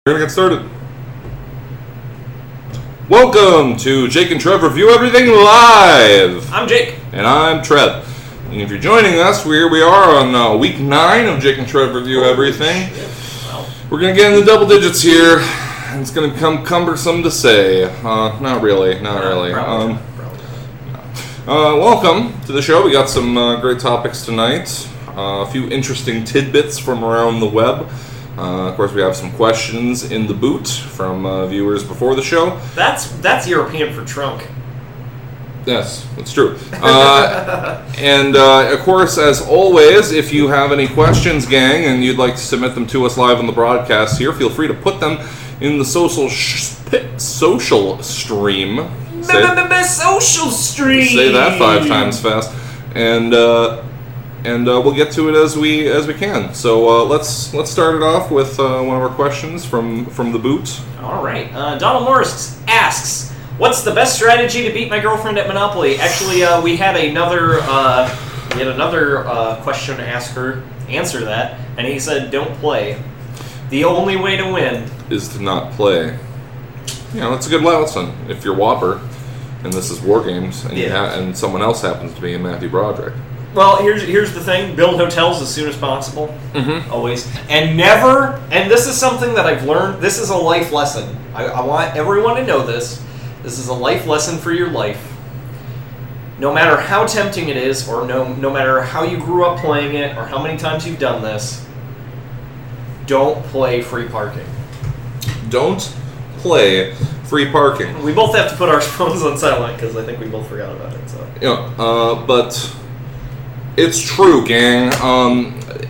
We're gonna get started. Welcome to Jake and Trev Review Everything Live. I'm Jake. And I'm Trev. And if you're joining us, here we are on week 9 of Jake and Trev Review Everything. Wow. We're gonna get in the double digits here. And it's gonna become cumbersome to say. Not really. Probably. Welcome to the show. We got some great topics tonight. A few interesting tidbits from around the web. Of course, we have some questions in the boot from viewers before the show. That's European for trunk. Yes, that's true. And of course, as always, if you have any questions, gang, and you'd like to submit them to us live on the broadcast here, feel free to put them in the social stream. Social stream. Say that 5 times fast, and we'll get to it as we can. So let's start it off with one of our questions from the boot. All right. Donald Morris asks, "What's the best strategy to beat my girlfriend at Monopoly?" Actually, we had another question asker answer that, and he said, "Don't play. The only way to win is to not play." That's a good lesson if you're Whopper, and this is War Games, and and someone else happens to be Matthew Broderick. Well, here's the thing. Build hotels as soon as possible. Mm-hmm. Always. And never, and this is something that I've learned, this is a life lesson. I want everyone to know this. This is a life lesson for your life. No matter how tempting it is, or no matter how you grew up playing it, or how many times you've done this, don't play free parking. Don't play free parking. We both have to put our phones on silent, because I think we both forgot about it. So. But... it's true, gang.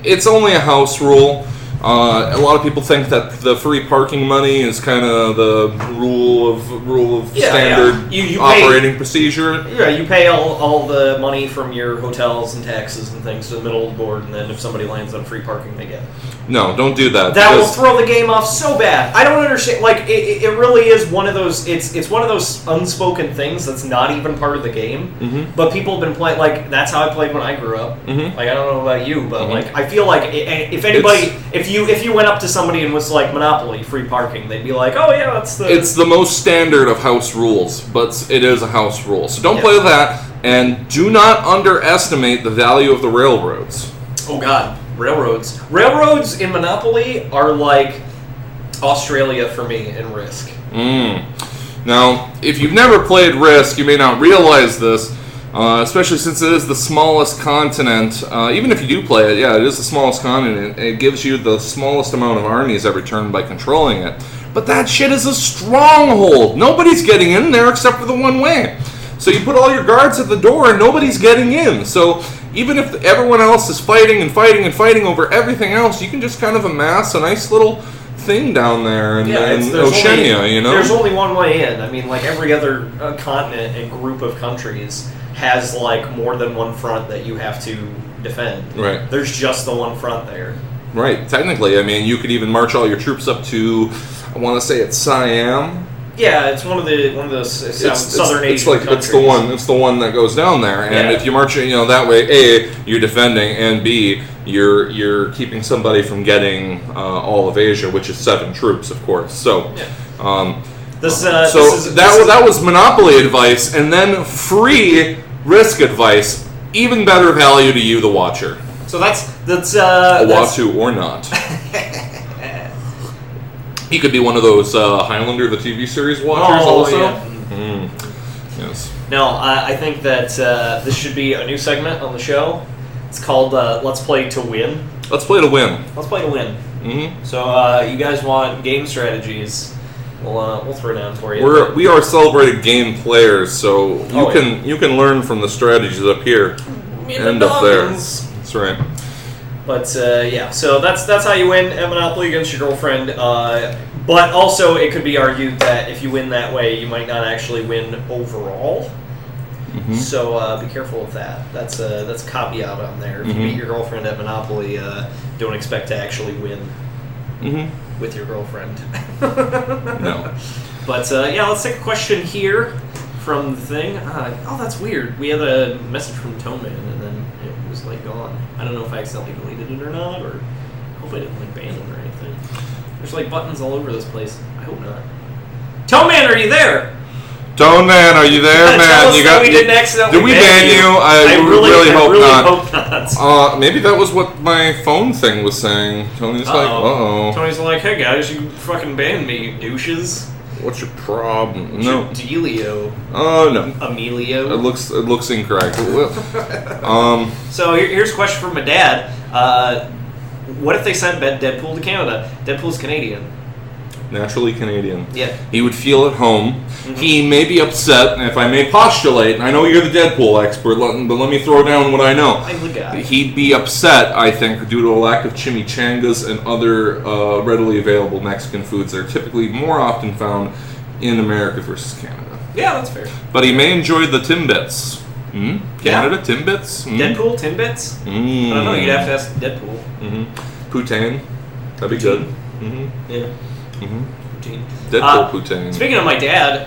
It's only a house rule. A lot of people think that the free parking money is kind of the rule of standard You operating procedure. Yeah, you pay all the money from your hotels and taxes and things to the middle of the board, and then if somebody lands on free parking, they get it. No, don't do that. That will throw the game off so bad. I don't understand. Like, it really is one of those. It's one of those unspoken things that's not even part of the game. Mm-hmm. But people have been playing. Like, that's how I played when I grew up. Mm-hmm. Like, I don't know about you, but mm-hmm. like, I feel like if anybody, if you went up to somebody and was like, Monopoly free parking, they'd be like, oh yeah, that's the. It's the most standard of house rules, but it is a house rule. So don't play that, and do not underestimate the value of the railroads. Oh God. Railroads in Monopoly are like Australia for me in Risk. Now, if you've never played Risk, you may not realize this, especially since it is the smallest continent. Even if you do play it, it is the smallest continent. It gives you the smallest amount of armies every turn by controlling it. But that shit is a stronghold. Nobody's getting in there except for the one way. So you put all your guards at the door and nobody's getting in. So even if everyone else is fighting over everything else, you can just kind of amass a nice little thing down there in Oceania, There's only one way in. I mean, like every other continent and group of countries has like more than one front that you have to defend. Right. There's just the one front there. Right. Technically, I mean, you could even march all your troops up to, I want to say it's Siam. Yeah, it's one of the southern Asian countries. It's the one that goes down there, and if you march that way, A, you're defending, and B, you're keeping somebody from getting all of Asia, which is 7 troops, of course. So, that was Monopoly advice, and then free Risk advice, even better value to you, the watcher. So that's Watu or not. He could be one of those Highlander, the TV series watchers also. Yeah. Mm. Yes. No, I think that this should be a new segment on the show. It's called Let's Play to Win. Let's play to win. Let's play to win. Mm-hmm. So you guys want game strategies? We'll throw it down for you. We are celebrated game players, so you can learn from the strategies up here and up there. That's right. But so that's how you win at Monopoly against your girlfriend. But also, it could be argued that if you win that way, you might not actually win overall. Mm-hmm. So be careful with that. That's a caveat on there. If you beat your girlfriend at Monopoly, don't expect to actually win with your girlfriend. No. But let's take a question here from the thing. That's weird. We had a message from Toneman, and then it was like gone. I don't know if I accidentally deleted it or not, or I hope I didn't ban him or anything. There's like buttons all over this place. I hope not. Tone Man, are you there? Tone Man, are you there, man? You got. We didn't accidentally. Did we ban you? I really hope not. Maybe that was what my phone thing was saying. Tony's like, uh-oh. Tony's like, hey guys, you fucking banned me, you douches. What's your problem? No. Delio. Oh, no. Emilio. It looks incorrect. So here's a question from my dad. What if they sent Deadpool to Canada? Deadpool's Canadian. Naturally Canadian. Yeah. He would feel at home. Mm-hmm. He may be upset, and if I may postulate, and I know you're the Deadpool expert, but let me throw down what I know. I'm the guy. He'd be upset, I think, due to a lack of chimichangas and other readily available Mexican foods that are typically more often found in America versus Canada. Yeah, that's fair. But he may enjoy the Timbits. Canada, yeah. Timbits? Deadpool, Timbits? I don't know, you'd have to ask Deadpool. Poutine. That'd be good. Yeah. Deadpool poutine. Speaking of my dad,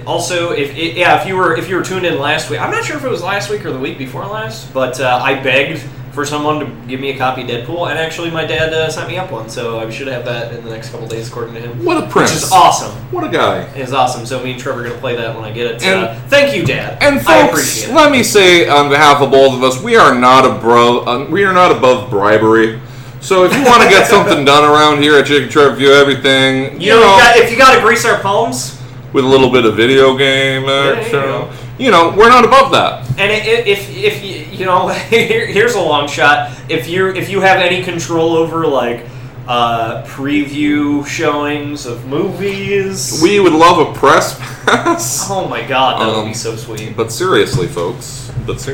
also if you were tuned in last week, I'm not sure if it was last week or the week before last, but I begged for someone to give me a copy of Deadpool, and actually my dad sent me up one, so I should have that in the next couple days, according to him. What a prince! Which is awesome. What a guy! It's awesome. So me and Trev are going to play that when I get it. Thank you, Dad. And folks, I appreciate it. Let me say on behalf of both of us, we are not above bribery. So if you want to get something done around here at J&TRE Review Everything, if you got to grease our palms with a little bit of video game action, we're not above that. And if here's a long shot. If you have any control over like preview showings of movies, we would love a press pass. Oh my god, that would be so sweet. But seriously, folks. Let's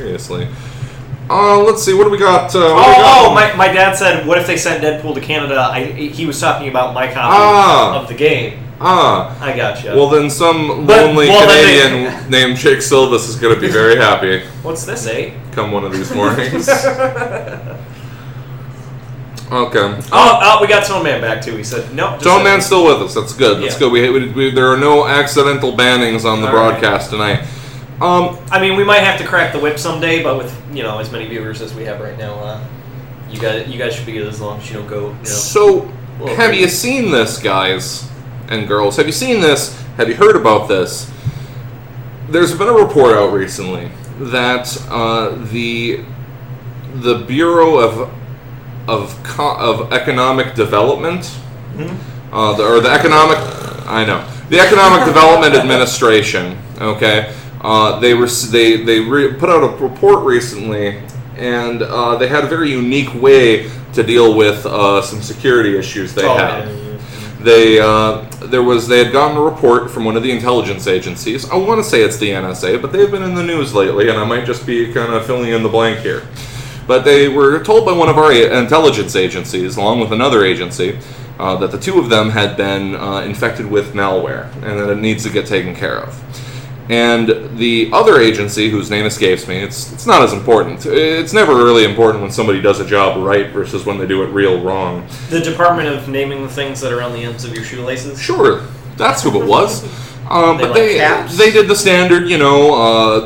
see, what do we got? My dad said, what if they sent Deadpool to Canada? He was talking about my copy of the game. I gotcha. Well, then some lonely Canadian named Jake Silvis is going to be very happy. What's this, eh? Come one of these mornings. Okay. Oh, we got Tone Man back, too. He said, nope. Tone Man's still with us. That's good. That's good. We there are no accidental bannings on the broadcast tonight. I mean, we might have to crack the whip someday, but with as many viewers as we have right now, you guys should be good as long as you don't go. So, have you seen this, guys and girls? Have you seen this? Have you heard about this? There's been a report out recently that the Bureau of Economic Development, the Economic Development Administration. Okay. They put out a report recently, and they had a very unique way to deal with some security issues they had. They had gotten a report from one of the intelligence agencies. I want to say it's the NSA, but they've been in the news lately, and I might just be kind of filling in the blank here. But they were told by one of our intelligence agencies, along with another agency, that the two of them had been infected with malware, and that it needs to get taken care of. And the other agency, whose name escapes me, it's not as important. It's never really important when somebody does a job right versus when they do it real wrong. The Department of Naming the Things That Are on the Ends of Your Shoelaces? Sure, that's who it was. But they did the standard,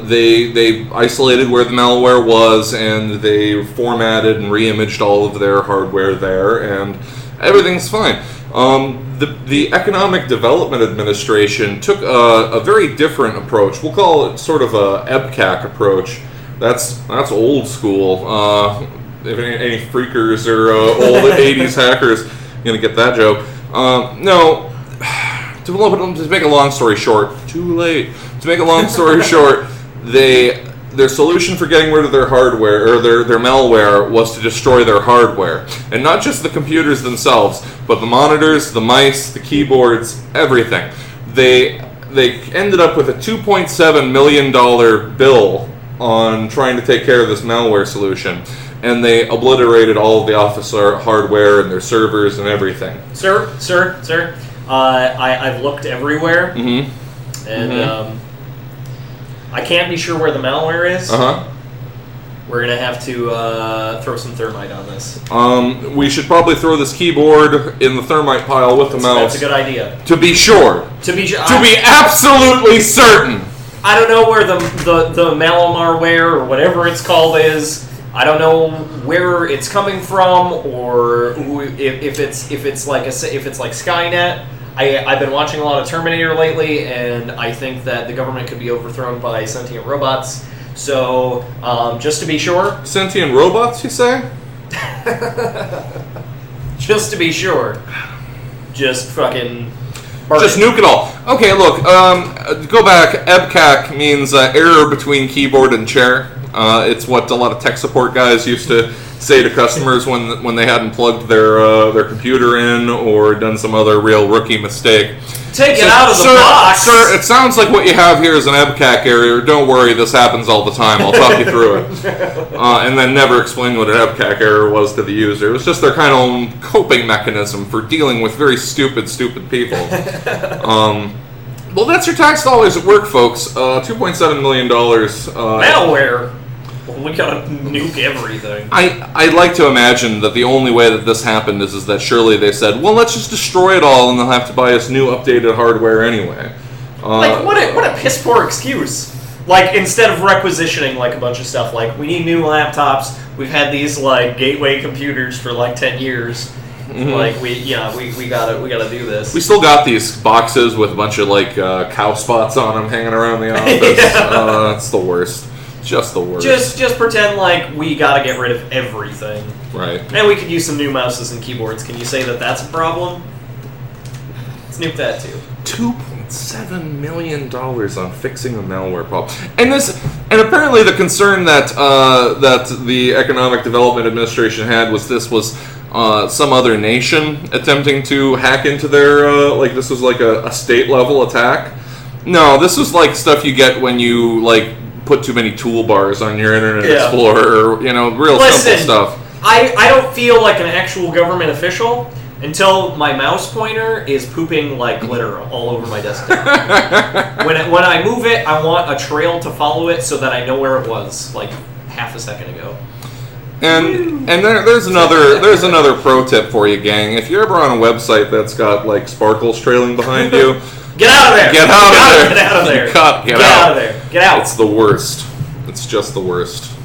they isolated where the malware was, and they formatted and re-imaged all of their hardware there, and everything's fine. The Economic Development Administration took a very different approach. We'll call it sort of a EBKAC approach. That's old school. If any freakers or old 80s hackers going to get that joke. No. To make a long story short, too late. To make a long story short, their solution for getting rid of their hardware, or their malware, was to destroy their hardware. And not just the computers themselves, but the monitors, the mice, the keyboards, everything. They ended up with a $2.7 million bill on trying to take care of this malware solution. And they obliterated all of the office hardware and their servers and everything. Sir, I've looked everywhere, and I can't be sure where the malware is. We're going to have to throw some thermite on this. We should probably throw this keyboard in the thermite pile with the mouse. That's a good idea. To be sure. To be absolutely certain. I don't know where the malware or whatever it's called is, I don't know where it's coming from, or if it's like Skynet. I've been watching a lot of Terminator lately, and I think that the government could be overthrown by sentient robots. So, just to be sure. Sentient robots, you say? Just to be sure. Just fucking... Just nuke it all. Okay, look, go back. EBKAC means error between keyboard and chair. It's what a lot of tech support guys used to say to customers when they hadn't plugged their computer in or done some other real rookie mistake. Take it out of the box! Sir, it sounds like what you have here is an EBKAC error. Don't worry, this happens all the time. I'll talk you through it. And then never explain what an EBKAC error was to the user. It was just their kind of own coping mechanism for dealing with very stupid people. Well, that's your tax dollars at work, folks. $2.7 million. Malware! We gotta nuke everything. I'd like to imagine that the only way that this happened is that surely they said, well, let's just destroy it all and they'll have to buy us new updated hardware anyway. Like, what a piss poor excuse. Like, instead of requisitioning, like, a bunch of stuff, like, we need new laptops, we've had these, like, gateway computers for, like, 10 years. Mm-hmm. Like, we gotta do this. We still got these boxes with a bunch of, like, cow spots on them hanging around the office. That's the worst. Just the worst. Just pretend like we gotta get rid of everything. Right. And we could use some new mouses and keyboards. Can you say that that's a problem? Let's nuke that too. $2.7 million on fixing a malware problem. And apparently the concern that the Economic Development Administration had was some other nation attempting to hack into their, like this was like a state level attack. No, this was like stuff you get when you, like, put too many toolbars on your Internet Explorer, or, real simple stuff. I don't feel like an actual government official until my mouse pointer is pooping like glitter all over my desktop. when I move it, I want a trail to follow it so that I know where it was, like half a second ago. And there's another pro tip for you, gang. If you're ever on a website that's got like sparkles trailing behind you, get out of there! Get out of there! Get out of there! Get out of there! Get out! It's the worst. It's just the worst.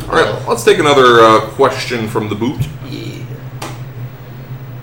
All right, let's take another question from the boot. Yeah.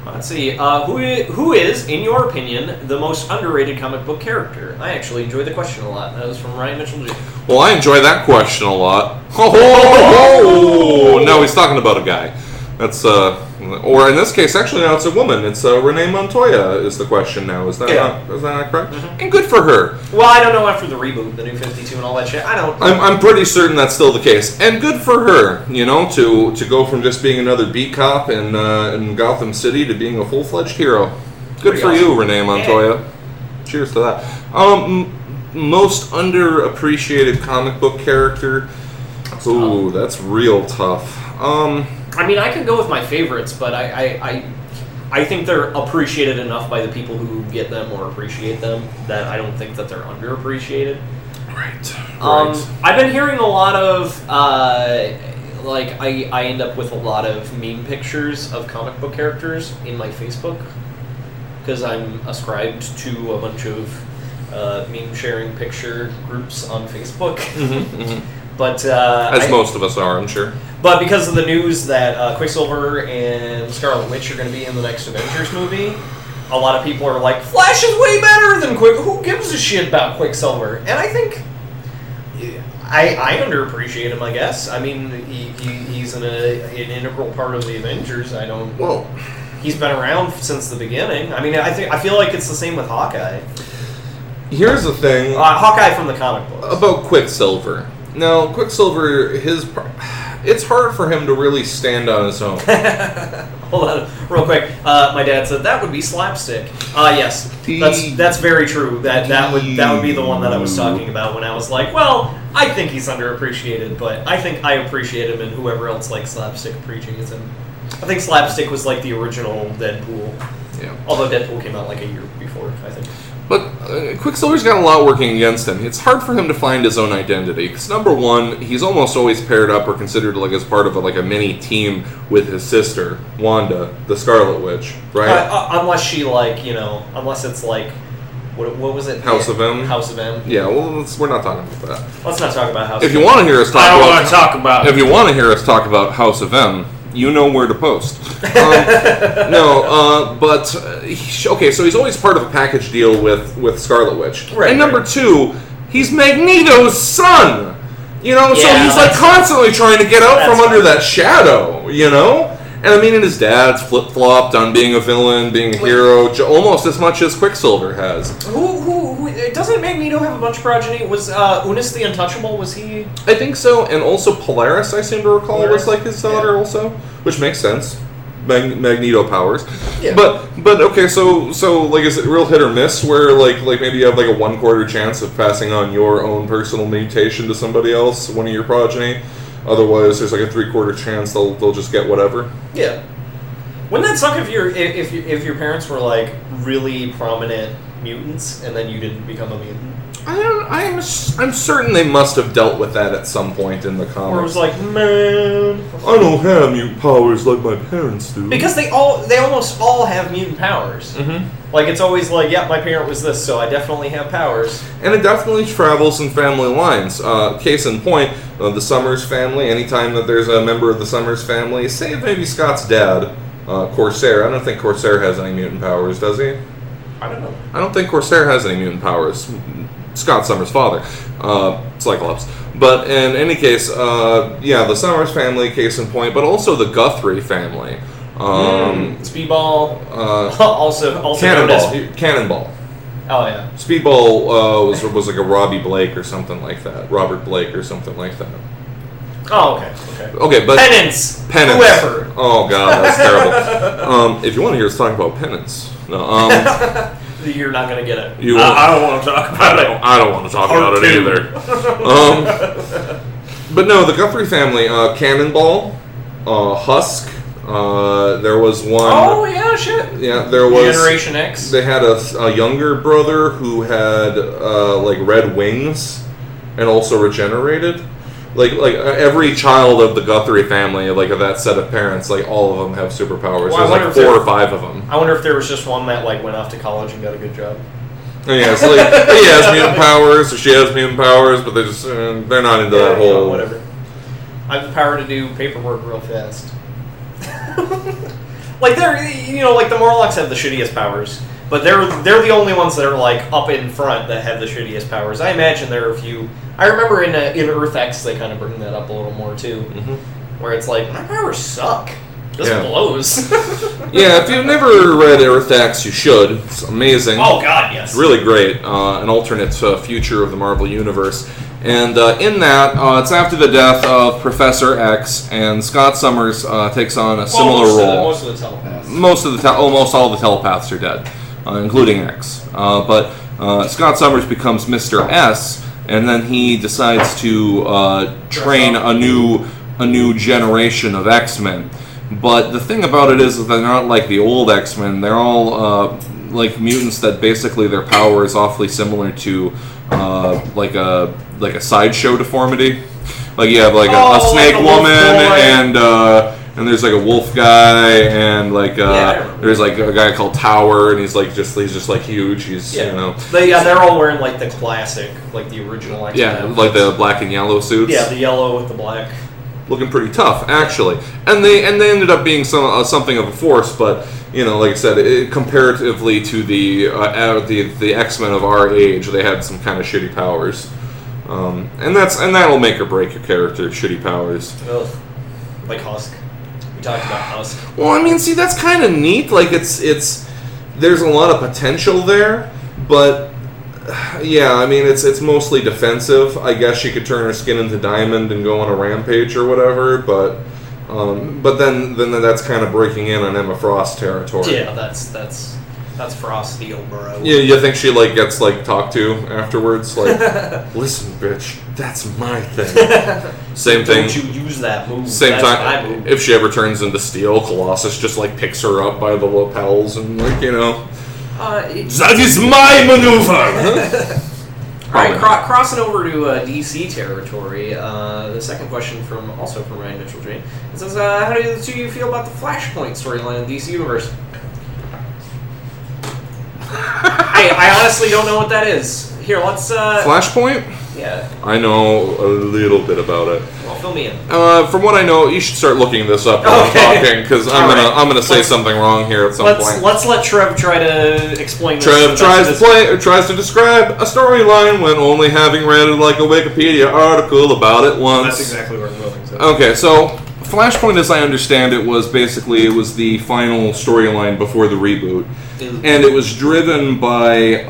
Let's see. Who is, in your opinion, the most underrated comic book character? I actually enjoyed the question a lot. That was from Ryan Mitchell Jr. Well, I enjoy that question a lot. Oh, no, he's talking about a guy. That's or in this case, actually, now it's a woman. It's Renee Montoya is the question now. Is that not correct? Mm-hmm. And good for her. Well, I don't know after the reboot, the new 52 and all that shit. I don't. I'm pretty certain that's still the case, and good for her. To go from just being another beat cop in Gotham City to being a full-fledged hero. Good for you, Renee Montoya. Yeah. Cheers to that. Most underappreciated comic book character. Ooh, that's real tough. I mean, I could go with my favorites, but I think they're appreciated enough by the people who get them or appreciate them that I don't think that they're underappreciated. Right. I've been hearing a lot of, I end up with a lot of meme pictures of comic book characters in my Facebook because I'm ascribed to a bunch of meme sharing picture groups on Facebook. Mm-hmm, mm-hmm. But as most of us are, I'm sure. But because of the news that Quicksilver and Scarlet Witch are going to be in the next Avengers movie, a lot of people are like, Flash is way better than Who gives a shit about Quicksilver? And I think I underappreciate him, I guess. I mean, he's an integral part of the Avengers. Well, he's been around since the beginning. I mean, I feel like it's the same with Hawkeye. Here's the thing. Hawkeye from the comic books. About Quicksilver. Now, Quicksilver, it's hard for him to really stand on his own. Hold on, real quick. My dad said that would be slapstick. Yes, that's very true. That would be the one that I was talking about when I was like, well, I think he's underappreciated, but I think I appreciate him, and whoever else likes slapstick appreciates him. I think slapstick was like the original Deadpool. Yeah. Although Deadpool came out like a year before, I think. But Quicksilver's got a lot working against him. It's hard for him to find his own identity. Because number one, he's almost always paired up or considered like as part of a mini team with his sister, Wanda, the Scarlet Witch, right? Unless she unless it's like What was it? House of M. House of M. Yeah, well, we're not talking about that. Let's not talk about House If of you M. want to hear us talk I don't about... want to talk about If you want to hear us talk about House of M, you know where to post. Okay, so he's always part of a package deal with Scarlet Witch. Right, and number 2, he's Magneto's son! You know, so he's like constantly trying to get out from under that shadow, you know? And I mean, and his dad's flip-flopped on being a villain, being a hero, almost as much as Quicksilver has. Who doesn't Magneto have a bunch of progeny? Was Unis the Untouchable, was he? I think so, and also Polaris, I seem to recall, was like his daughter also, which makes sense. Magneto powers. Yeah. But okay, so like, is it real hit or miss where like maybe you have like a 1/4 chance of passing on your own personal mutation to somebody else, one of your progeny? Otherwise, there's like a 3/4 chance they'll just get whatever. Yeah. Wouldn't that suck if your parents were like really prominent mutants and then you didn't become a mutant? I'm certain they must have dealt with that at some point in the comics. Or it was like, man, I don't have mutant powers like my parents do. Because they almost all have mutant powers. Mm-hmm. Like, it's always like, yeah, my parent was this, so I definitely have powers. And it definitely travels in family lines. Case in point, the Summers family, anytime that there's a member of the Summers family, say maybe Scott's dad, Corsair. I don't think Corsair has any mutant powers, does he? I don't know. I don't think Corsair has any mutant powers. Scott Summers' father, Cyclops. But in any case, the Summers family, case in point, but also the Guthrie family. Speedball. Also Cannonball. Oh yeah. Speedball was like a Robbie Blake or something like that. Robert Blake or something like that. Oh, okay. Okay, but Penance. Whoever. Oh god, that's terrible. If you want to hear us talk about Penance, no. You're not gonna get it. I don't want to talk about it. I don't want to talk about it either. But no, the Guthrie family, Cannonball, Husk. There was one. Oh yeah, shit. Yeah, there was Generation X. They had a younger brother who had like red wings, and also regenerated. Like every child of the Guthrie family, like of that set of parents, like all of them have superpowers. Well, there's like 4 or 5 of them. I wonder if there was just one that like went off to college and got a good job. Yeah, so like, he has mutant powers, or she has mutant powers, but they're not into that whole whatever. I have the power to do paperwork real fast. Like like the Morlocks have the shittiest powers, but they're the only ones that are like up in front that have the shittiest powers. I imagine there are a few. I remember in Earth X they kind of bring that up a little more too, where it's like my powers suck. This blows. Yeah, if you've never read Earth X, you should. It's amazing. Oh god, yes. It's really great. An alternate future of the Marvel Universe. And in that, it's after the death of Professor X, and Scott Summers takes on a similar role. Most of the telepaths. Almost all the telepaths are dead, including X. But Scott Summers becomes Mr. S, and then he decides to train a new generation of X-Men. But the thing about it is that they're not like the old X-Men. They're all like mutants that basically their power is awfully similar to like a sideshow deformity. Like you have like a snake woman and there's like a wolf guy and like there's like a guy called Tower and he's just like huge. He's you know. They're all wearing like the classic, like the original X-Men. Yeah, like the black and yellow suits. Yeah, the yellow with the black. Looking pretty tough, actually, and they ended up being something of a force. But you know, like I said, comparatively to the X-Men of our age, they had some kind of shitty powers, and that'll make or break your character. Shitty powers, like Husk. We talked about Husk. Well, I mean, see, that's kind of neat. Like it's there's a lot of potential there, but. Yeah, I mean it's mostly defensive. I guess she could turn her skin into diamond and go on a rampage or whatever, but then that's kind of breaking in on Emma Frost territory. Yeah, that's Frost the old bro. Yeah, you think she like gets like talked to afterwards? Like, listen, bitch, that's my thing. Same thing. Don't you use that move? Same that's time. my move. If she ever turns into steel, Colossus just like picks her up by the lapels and like you know. That is my maneuver! Alright, crossing over to DC territory, the second question from Ryan Mitchell J. It says, how do the two of you feel about the Flashpoint storyline in the DC Universe? I I honestly don't know what that is. Here, let's... Flashpoint? Yeah. I know a little bit about it. Well, fill me in. From what I know, you should start looking this up while I'm talking, because I'm gonna say something wrong here at some point. Let's let Trev try to explain this. Trev tries to describe a storyline when only having read like a Wikipedia article about it once. That's exactly where I'm going. So. Okay, so Flashpoint, as I understand it, was the final storyline before the reboot, and it was driven by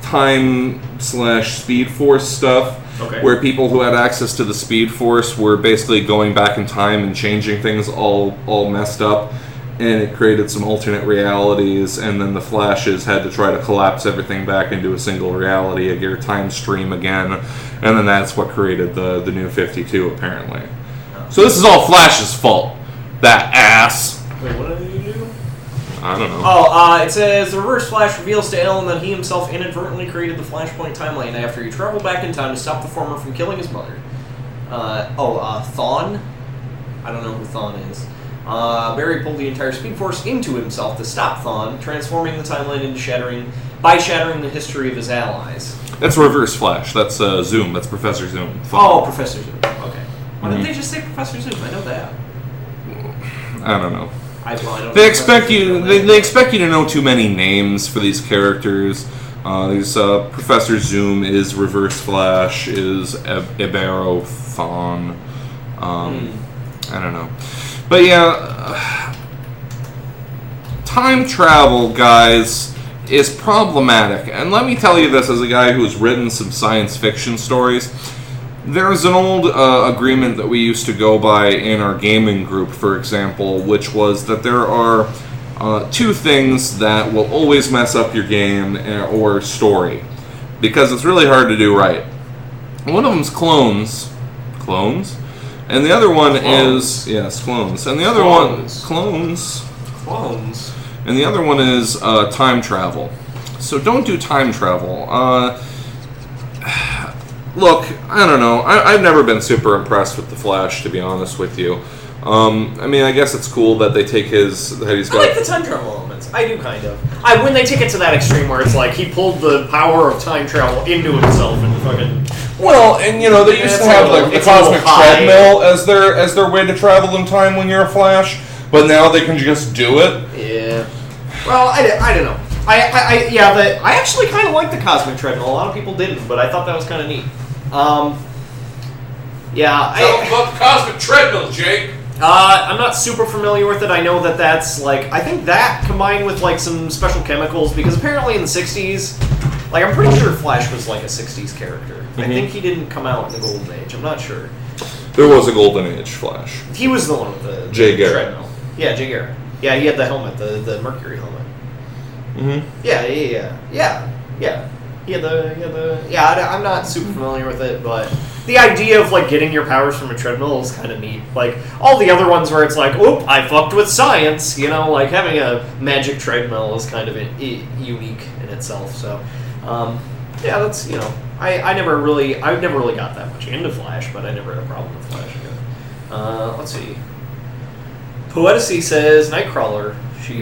time/Speed Force stuff. Okay. Where people who had access to the Speed Force were basically going back in time and changing things all messed up, and it created some alternate realities, and then the Flashes had to try to collapse everything back into a single reality, a gear time stream again, and then that's what created the New 52, apparently. So this is all Flash's fault. That ass. Wait, what did you do? I don't know. Oh, it says, the Reverse Flash reveals to Alan that he himself inadvertently created the Flashpoint timeline after he traveled back in time to stop the former from killing his mother. Thawne? I don't know who Thawne is. Barry pulled the entire Speed Force into himself to stop Thawne, transforming the timeline into shattering the history of his allies. That's Reverse Flash. That's Zoom. That's Professor Zoom. Oh, Professor Zoom. Okay. Why didn't they just say Professor Zoom? I know that. I don't know. They expect you. They expect you to know too many names for these characters. Professor Zoom is Reverse Flash, is Ibero Thawne. I don't know, but yeah, time travel, guys, is problematic. And let me tell you this, as a guy who's written some science fiction stories. There's an old agreement that we used to go by in our gaming group, for example, which was that there are two things that will always mess up your game or story, because it's really hard to do right. One of them's clones, and the other one is clones, and the other clones, and the other one is time travel. So don't do time travel. Look, I don't know. I've never been super impressed with the Flash, to be honest with you. I mean, I guess it's cool that they take he's got... I like the time travel elements. I do, kind of. When they take it to that extreme where it's like he pulled the power of time travel into himself and fucking... Well, and you know, they used to have like the cosmic treadmill as their way to travel in time when you're a Flash, but now they can just do it. Yeah. Well, I don't know. I actually kind of like the cosmic treadmill. A lot of people didn't, but I thought that was kind of neat. Tell them about the cosmic treadmill, Jake. I'm not super familiar with it. I know that that's like, I think that combined with like some special chemicals, because apparently in the 60s, like I'm pretty sure Flash was like a 60s character. Mm-hmm. I think he didn't come out in the Golden Age. I'm not sure. There was a Golden Age Flash. He was the one with the Jay Garrick. treadmill. Yeah, Jay Garrick. Yeah, he had the helmet, the Mercury helmet. Mm-hmm. Yeah. I'm not super familiar with it, but the idea of like getting your powers from a treadmill is kind of neat. Like all the other ones where it's like, oop, I fucked with science. You know, like having a magic treadmill is kind of unique in itself. So, that's I never really got that much into Flash, but I never had a problem with Flash. Let's see. Poeticy says Nightcrawler.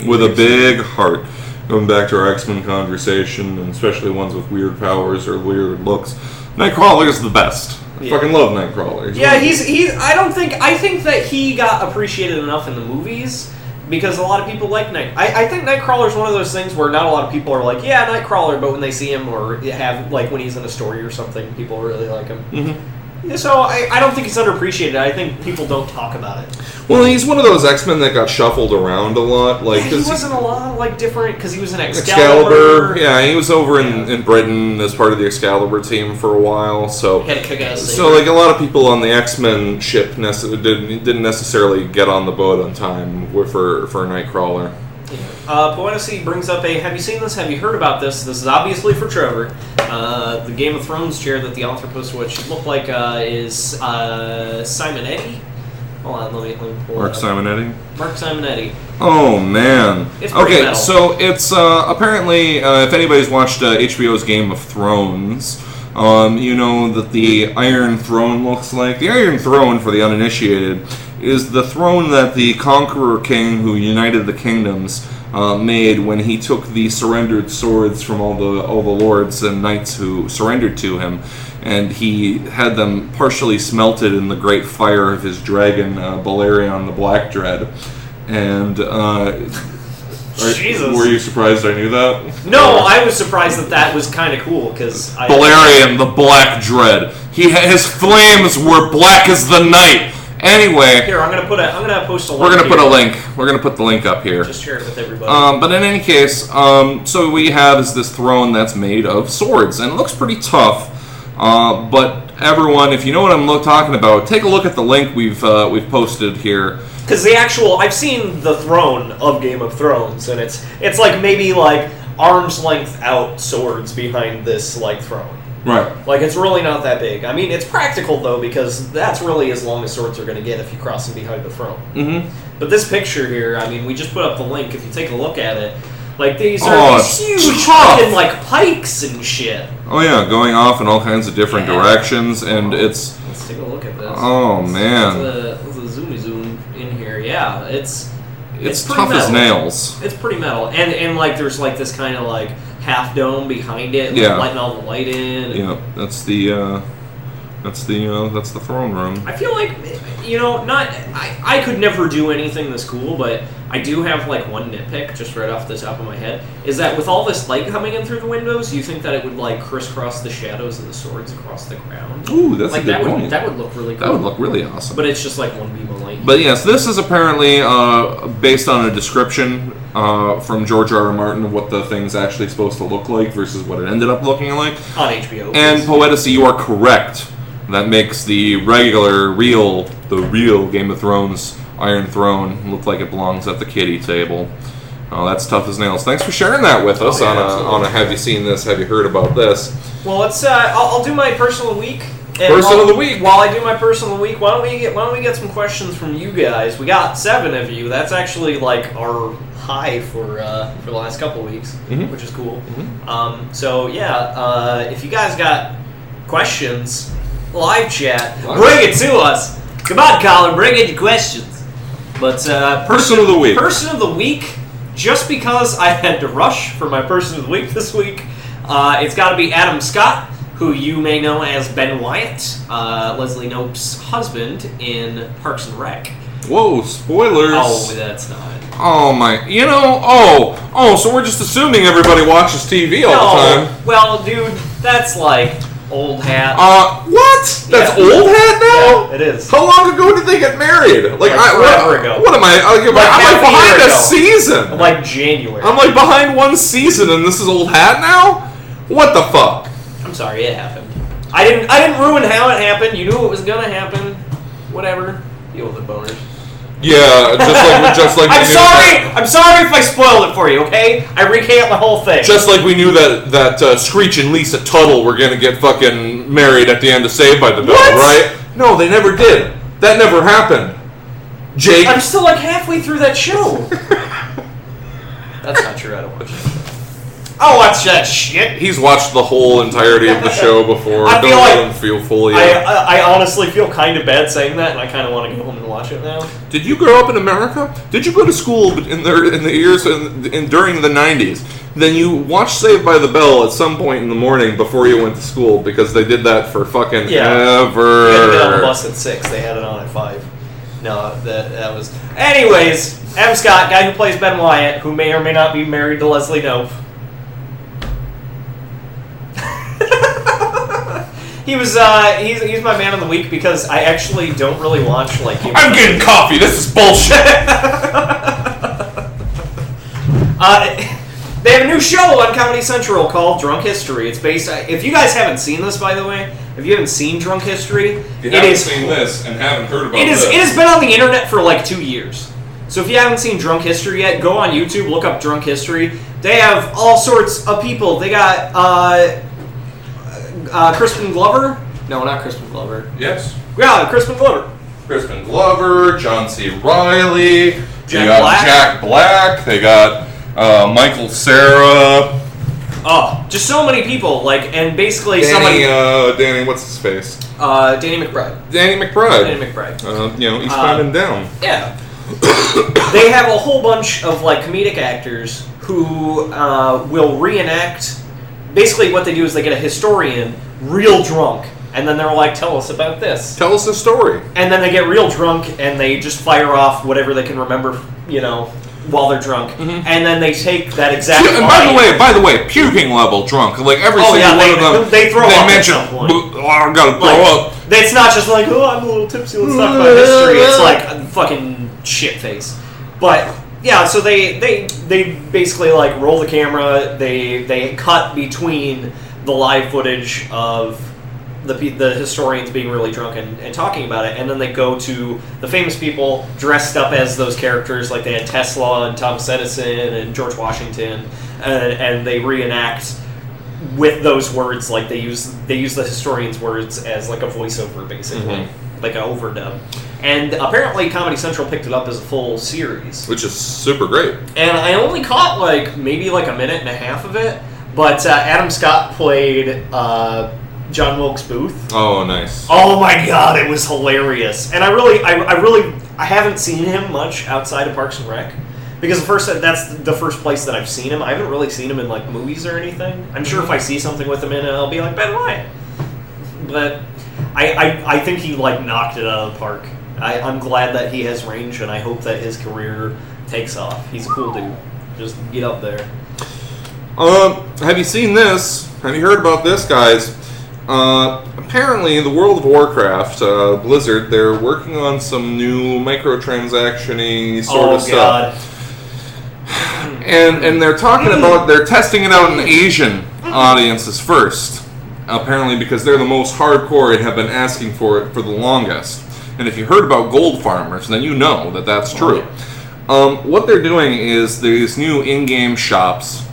With a big heart. Going back to our X-Men conversation, and especially ones with weird powers or weird looks, Nightcrawler is the best. I fucking love Nightcrawler. He's I think that he got appreciated enough in the movies because a lot of people like I think Nightcrawler is one of those things where not a lot of people are like, yeah, Nightcrawler, but when they see him or have like when he's in a story or something, people really like him. Mm-hmm. So I don't think he's underappreciated. I think people don't talk about it. Well, he's one of those X-Men that got shuffled around a lot. Like he wasn't a lot of like different because he was an Excalibur. Yeah, he was over in Britain as part of the Excalibur team for a while. So he had a kick-ass so like a lot of people on the X-Men ship didn't necessarily get on the boat on time for Nightcrawler. Poeticy brings up have you seen this? Have you heard about this? This is obviously for Trevor. The Game of Thrones chair that the author posted what should look like is Simonetti. Hold on, let me pull Mark Simonetti? Mark Simonetti. Oh, man. It's pretty metal. So it's apparently, if anybody's watched HBO's Game of Thrones, you know that the Iron Throne looks like. The Iron Throne, for the uninitiated, is the throne that the Conqueror King who united the kingdoms made when he took the surrendered swords from all the lords and knights who surrendered to him, and he had them partially smelted in the great fire of his dragon, Balerion the Black Dread. And Jesus. Were you surprised I knew that? No, I was surprised that was kind of cool because Balerion the Black Dread. His flames were black as the night. Anyway, here I'm gonna post a link. We're gonna put a link. We're gonna put the link up here. Just share it with everybody. But in any case, so what we have is this throne that's made of swords, and it looks pretty tough. But everyone, if you know what I'm talking about, take a look at the link we've posted here. Because I've seen the throne of Game of Thrones, and it's like maybe like arm's length out swords behind this like throne. Right. Like, it's really not that big. I mean, it's practical, though, because that's really as long as swords are going to get if you cross them behind the throne. Mm-hmm. But this picture here, I mean, we just put up the link. If you take a look at it, like, these are these huge fucking, like, pikes and shit. Oh, yeah, going off in all kinds of different directions, and it's... Let's take a look at this. Oh, man. Let's zoomy zoom in here. Yeah, it's tough as nails. It's pretty metal. And like, there's, like, this kind of, like... half dome behind it, like letting all the light in. Yeah, that's the throne room. I feel like, I could never do anything this cool, but I do have like one nitpick just right off the top of my head. Is that with all this light coming in through the windows, you think that it would like crisscross the shadows of the swords across the ground? Ooh, that's like a good point. That would look really cool. That would look really awesome. But it's just like one beam of light. But yes, this is apparently based on a description from George R. R. Martin of what the thing's actually supposed to look like versus what it ended up looking like. On HBO. And Poeticy, you are correct. That makes the real Game of Thrones Iron Throne look like it belongs at the kiddie table. Oh, that's tough as nails. Thanks for sharing that with us on a Have You Seen This? Have you heard about this? Well, let's. I'll do my personal week. Person of the week. While I do my personal week, why don't we get some questions from you guys? We got 7 of you. That's actually like our high for the last couple of weeks, which is cool. Mm-hmm. So yeah, if you guys got questions, live chat, bring it to us. Come on, Colin, bring in your questions. But person of the week. Person of the week. Just because I had to rush for my person of the week this week, it's got to be Adam Scott, who you may know as Ben Wyatt, Leslie Knope's husband in Parks and Rec. Whoa, spoilers. Oh, that's not. Oh my, so we're just assuming everybody watches TV all the time. Well, dude, that's like old hat. What? That's old hat now? Yeah, it is. How long ago did they get married? Forever ago. What am I? I'm like behind a season. Like January. I'm like behind one season, and this is old hat now? What the fuck? I'm sorry, it happened. I didn't ruin how it happened. You knew it was gonna happen. Whatever. Deal with the boners. Yeah, just like I'm sorry if I spoiled it for you. Okay, I recant the whole thing. Just like we knew that Screech and Lisa Tuttle were gonna get fucking married at the end of Saved by the Bell, right? No, they never did. That never happened. Jake, I'm still like halfway through that show. That's not true. I don't watch it. I'll watch that shit. He's watched the whole entirety of the show before. I feel like let him feel fully. I honestly feel kind of bad saying that, and I kind of want to go home and watch it now. Did you grow up in America? Did you go to school in the years during the 90s? Then you watched Saved by the Bell at some point in the morning before you went to school because they did that for fucking ever. We had to get on the bus at 6. They had it on at 5. No, that was. Anyways, Adam Scott, guy who plays Ben Wyatt, who may or may not be married to Leslie Knope. He's my man of the week because I actually don't really watch like. I'm getting coffee. This is bullshit. They have a new show on Comedy Central called Drunk History. It's based. If you guys haven't seen this, by the way, if you haven't seen Drunk History, if you haven't seen this and haven't heard about this, it has been on the internet for like 2 years. So if you haven't seen Drunk History yet, go on YouTube, look up Drunk History. They have all sorts of people. They got. Crispin Glover? No, not Crispin Glover. Yes. Yeah, Crispin Glover. Crispin Glover, John C. Reilly, Jack Black. They got Michael Cera. Oh, just so many people. Like, and basically Danny, what's his face? Danny McBride. Danny McBride. Danny McBride. Eastbound and Down. Yeah. they have a whole bunch of like comedic actors who will reenact. Basically, what they do is they get a historian real drunk, and then they're like, "Tell us about this. Tell us a story." And then they get real drunk, and they just fire off whatever they can remember, while they're drunk. Mm-hmm. And then they take that exact. And by the way, puking level drunk. Like every single one of them, they throw up at some point. I gotta throw up. It's not just like, oh, I'm a little tipsy. Let's talk about history. It's like a fucking shit face. But yeah, so they basically like roll the camera. They cut between the live footage of the historians being really drunk and talking about it, and then they go to the famous people dressed up as those characters, like they had Tesla and Thomas Edison and George Washington, and they reenact with those words, like they use the historians' words as like a voiceover, basically, like an overdub. And apparently Comedy Central picked it up as a full series, which is super great. And I only caught maybe a minute and a half of it, but Adam Scott played John Wilkes Booth. Oh, nice. Oh my god, it was hilarious. And I haven't seen him much outside of Parks and Rec. Because that's the first place that I've seen him. I haven't really seen him in movies or anything. I'm sure if I see something with him in it, I'll be like, Ben Wyatt. But I think he knocked it out of the park. I'm glad that he has range, and I hope that his career takes off. He's a cool dude. Just get up there. Have you seen this? Have you heard about this, guys? Apparently, in the World of Warcraft, Blizzard, they're working on some new microtransaction-y sort of stuff. God. And they're talking about, they're testing it out in Asian audiences first. Apparently, because they're the most hardcore and have been asking for it for the longest. And if you heard about gold farmers, then you know that that's true. What they're doing is these new in-game shops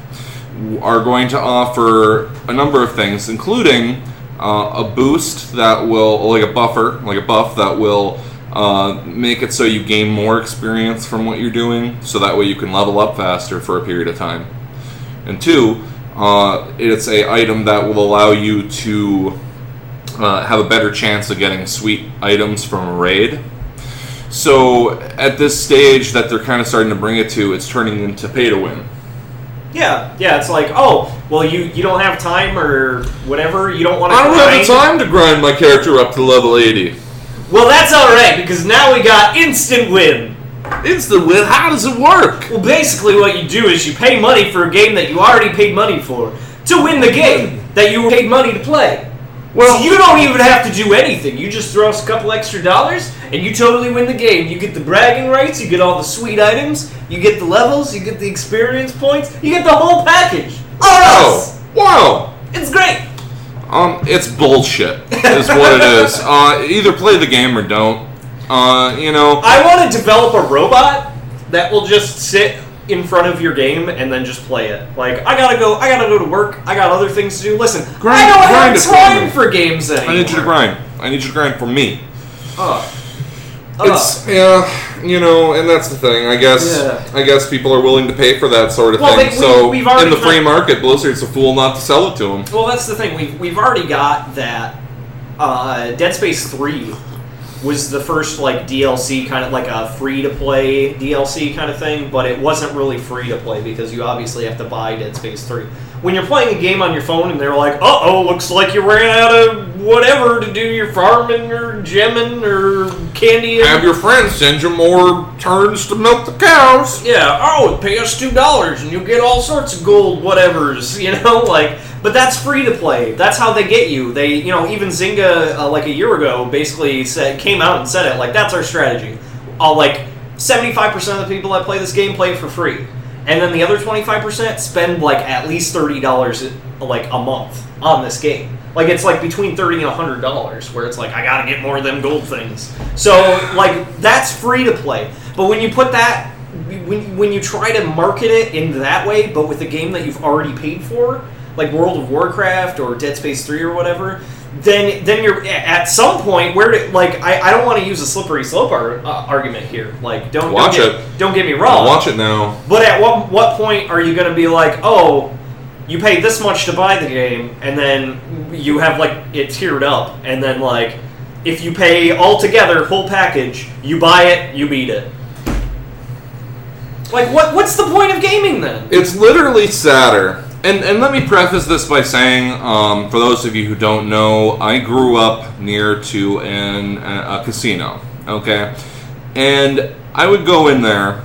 are going to offer a number of things, including a boost that will, like a buff that will make it so you gain more experience from what you're doing, so that way you can level up faster for a period of time. And two, it's a item that will allow you to have a better chance of getting sweet items from a raid. So at this stage that they're kind of starting to bring it to, it's turning into pay-to-win. Yeah, it's like, oh, well, you don't have time or whatever, you don't want to I don't have the time to grind my character up to level 80. Well, that's alright, because now we got instant win. Instant win? How does it work? Well, basically what you do is you pay money for a game that you already paid money for to win the game that you paid money to play. Well, so you don't even have to do anything. You just throw us a couple extra dollars, and you totally win the game. You get the bragging rights, you get all the sweet items, you get the levels, you get the experience points, you get the whole package. Oh! Wow! It's great! It's bullshit, is what it is. Either play the game or don't. I want to develop a robot that will just sit in front of your game and then just play it. Like, I gotta go to work, I got other things to do. Listen, I don't have time for games anymore. I need you to grind. I need you to grind for me. It's, and that's the thing. I guess people are willing to pay for that sort of thing. We've in the free market, Blizzard's a fool not to sell it to them. Well, that's the thing. We've already got that. Dead Space 3 was the first DLC, kind of like a free-to-play DLC kind of thing, but it wasn't really free-to-play because you obviously have to buy Dead Space 3. When you're playing a game on your phone and they're like, uh-oh, looks like you ran out of whatever to do your farming or gemming or candy. Have your friends send you more turns to milk the cows. Yeah, pay us $2 and you'll get all sorts of gold whatevers, but that's free to play. That's how they get you. They, even Zynga, a year ago, basically came out and said it, that's our strategy. 75% of the people that play this game play it for free. And then the other 25% spend at least $30 a month on this game. It's between $30 and $100, where it's I gotta get more of them gold things. So that's free to play. But when you put that, when you try to market it in that way, but with a game that you've already paid for, like World of Warcraft or Dead Space 3 or whatever, then you're at some point where I don't want to use a slippery slope argument here. Don't get me wrong. Watch it now. But at what point are you going to be you pay this much to buy the game, and then you have it tiered up, and then if you pay all together, whole package, you buy it, you beat it. Like, what's the point of gaming then? It's literally sadder. And let me preface this by saying, for those of you who don't know, I grew up near to a casino, okay? And I would go in there,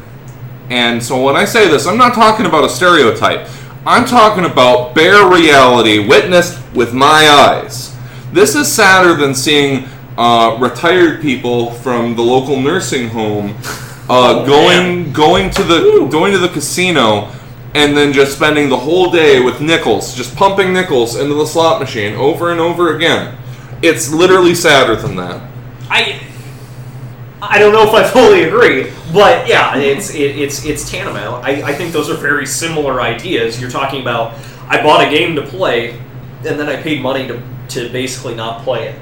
and so when I say this, I'm not talking about a stereotype. I'm talking about bare reality witnessed with my eyes. This is sadder than seeing retired people from the local nursing home going to the casino and then just spending the whole day with nickels, just pumping nickels into the slot machine over and over again. It's literally sadder than that. I don't know if I fully agree, but yeah, it's tantamount. I think those are very similar ideas. You're talking about, I bought a game to play, and then I paid money to basically not play it.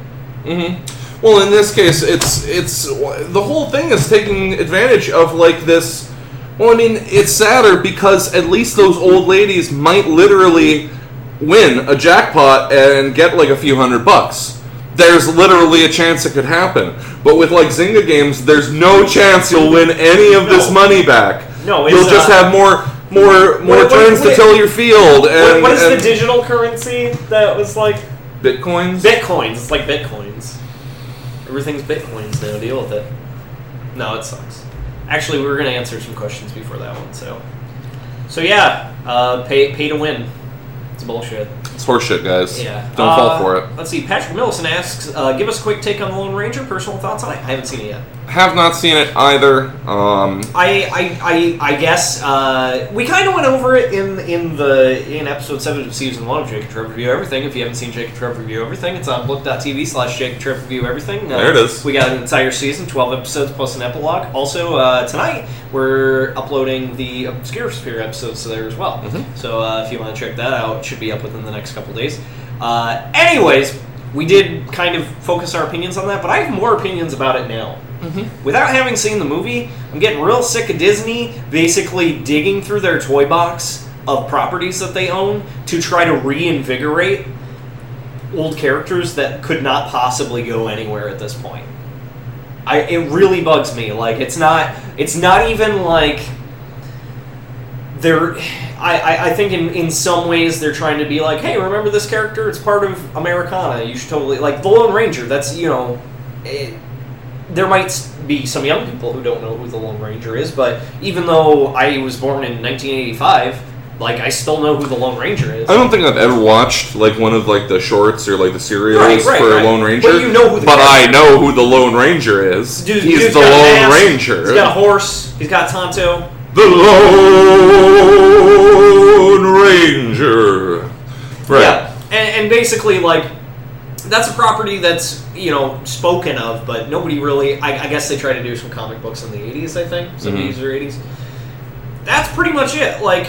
Mm-hmm. Well, in this case, it's the whole thing is taking advantage of like this. Well, I mean, it's sadder because at least those old ladies might literally win a jackpot and get like a few $100. There's literally a chance it could happen. But with like Zynga games, there's no chance you'll win any of this money back. No, you'll just have more turns to till your field. And, what is the digital currency that was like? Bitcoins? Bitcoins. It's like Bitcoins. Everything's Bitcoins now. Deal with it. No, it sucks. Actually, we were going to answer some questions before that one, so yeah, pay to win. It's bullshit. It's horseshit, guys. Yeah. Don't fall for it. Let's see. Patrick Millison asks, give us a quick take on The Lone Ranger. Personal thoughts on it? I haven't seen it yet. Have not seen it either. I guess we kind of went over it in episode 7 of season 1 of Jake and Trev Review Everything. If you haven't seen Jake and Trev Review Everything, it's on book.tv/Jake and Trev Review Everything. There it is. We got an entire season, 12 episodes plus an epilogue. Also, tonight we're uploading the Obscure Sphere episodes to there as well. Mm-hmm. So if you want to check that out, it should be up within the next couple days. Anyways, we did kind of focus our opinions on that, but I have more opinions about it now. Mm-hmm. Without having seen the movie, I'm getting real sick of Disney basically digging through their toy box of properties that they own to try to reinvigorate old characters that could not possibly go anywhere at this point. It really bugs me. Like, it's not even like they're... I think in some ways they're trying to be like, hey, remember this character? It's part of Americana. You should totally... Like, The Lone Ranger, that's, there might be some young people who don't know who the Lone Ranger is, but even though I was born in 1985, like, I still know who the Lone Ranger is. I don't think I've ever watched, like, one of, like, the shorts or, like, the serials for Lone Ranger. But you know who I know who the Lone Ranger is. He's the Lone Ranger. He's got a horse. He's got Tonto. The Lone Ranger. Right. Yeah, and basically, like, that's a property that's, spoken of, but nobody really... I guess they tried to do some comic books in the 80s, I think. 70s or 80s. That's pretty much it. Like,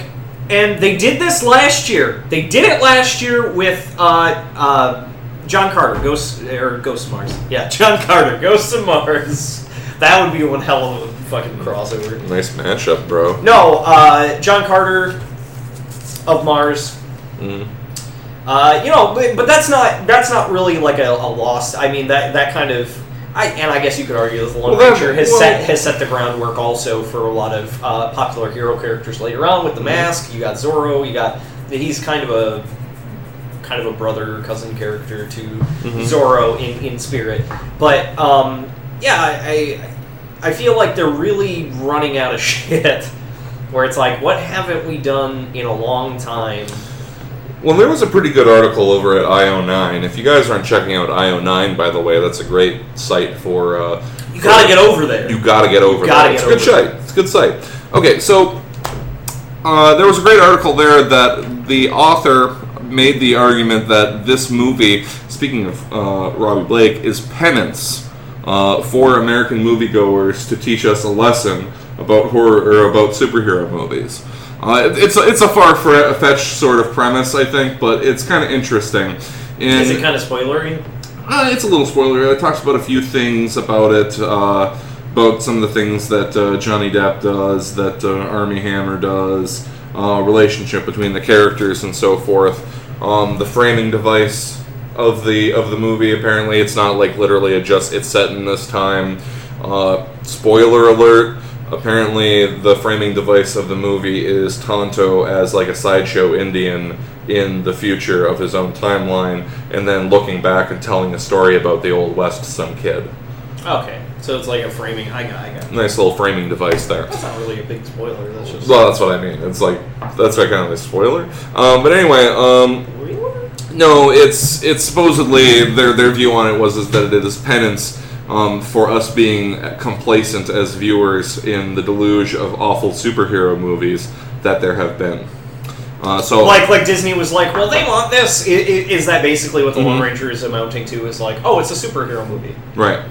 and they did this last year. They did it last year with John Carter, Ghost of Mars. Yeah, John Carter, Ghost of Mars. That would be one hell of a fucking crossover. Nice mashup, bro. No, John Carter of Mars. Mm. But that's not really like a lost. I mean, that kind of. I guess you could argue that the Lone Ranger has set the groundwork also for a lot of popular hero characters later on with the Mask. You got Zorro. He's kind of a brother cousin character to Zorro in spirit. But I feel like they're really running out of shit. Where it's like, what haven't we done in a long time? Well, there was a pretty good article over at IO9. If you guys aren't checking out IO9, by the way, that's a great site for... you gotta get over there. You gotta get over there. It's a good site. It's a good site. Okay, so there was a great article there that the author made the argument that this movie, speaking of Robbie Blake, is penance for American moviegoers to teach us a lesson about horror or about superhero movies. It's a far-fetched sort of premise, I think, but it's kind of interesting. Is it kind of spoilery? It's a little spoilery. It talks about a few things about it, about some of the things that Johnny Depp does, that Armie Hammer does, relationship between the characters and so forth. The framing device of the movie, apparently, it's not like literally it's set in this time. Spoiler alert. Apparently, the framing device of the movie is Tonto as like a sideshow Indian in the future of his own timeline, and then looking back and telling a story about the Old West to some kid. Okay, so it's like a framing. I got. Nice little framing device there. That's not really a big spoiler. That's just. Well, that's what I mean. It's like that's like kind of a spoiler. But anyway, no, it's supposedly their view on it is that it is penance. For us being complacent as viewers in the deluge of awful superhero movies that there have been. So like Disney was like, well, they want this. Is that basically what the Lone Ranger is amounting to? Is like, oh, it's a superhero movie, right?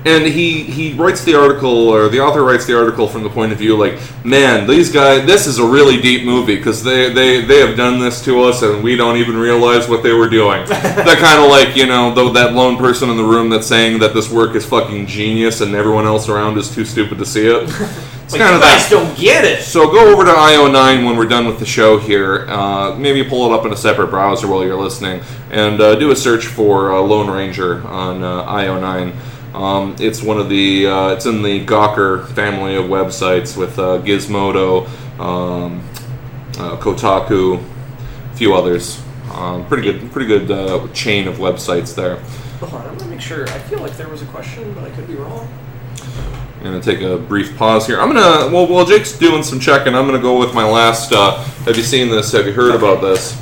And he writes the article, or the author writes the article from the point of view like, man, these guys, this is a really deep movie because they have done this to us and we don't even realize what they were doing. That kind of like, though that lone person in the room that's saying that this work is fucking genius and everyone else around is too stupid to see it. It's kind of that. You guys don't get it. So go over to IO9 when we're done with the show here. Maybe pull it up in a separate browser while you're listening and do a search for Lone Ranger on IO9. It's one of the it's in the Gawker family of websites with Gizmodo, Kotaku, a few others. Pretty good chain of websites there. Hold on, I'm gonna make sure. I feel like there was a question, but I could be wrong. I'm gonna take a brief pause here. I'm gonna while Jake's doing some checking, I'm gonna go with my last. Have you seen this? Have you heard about this?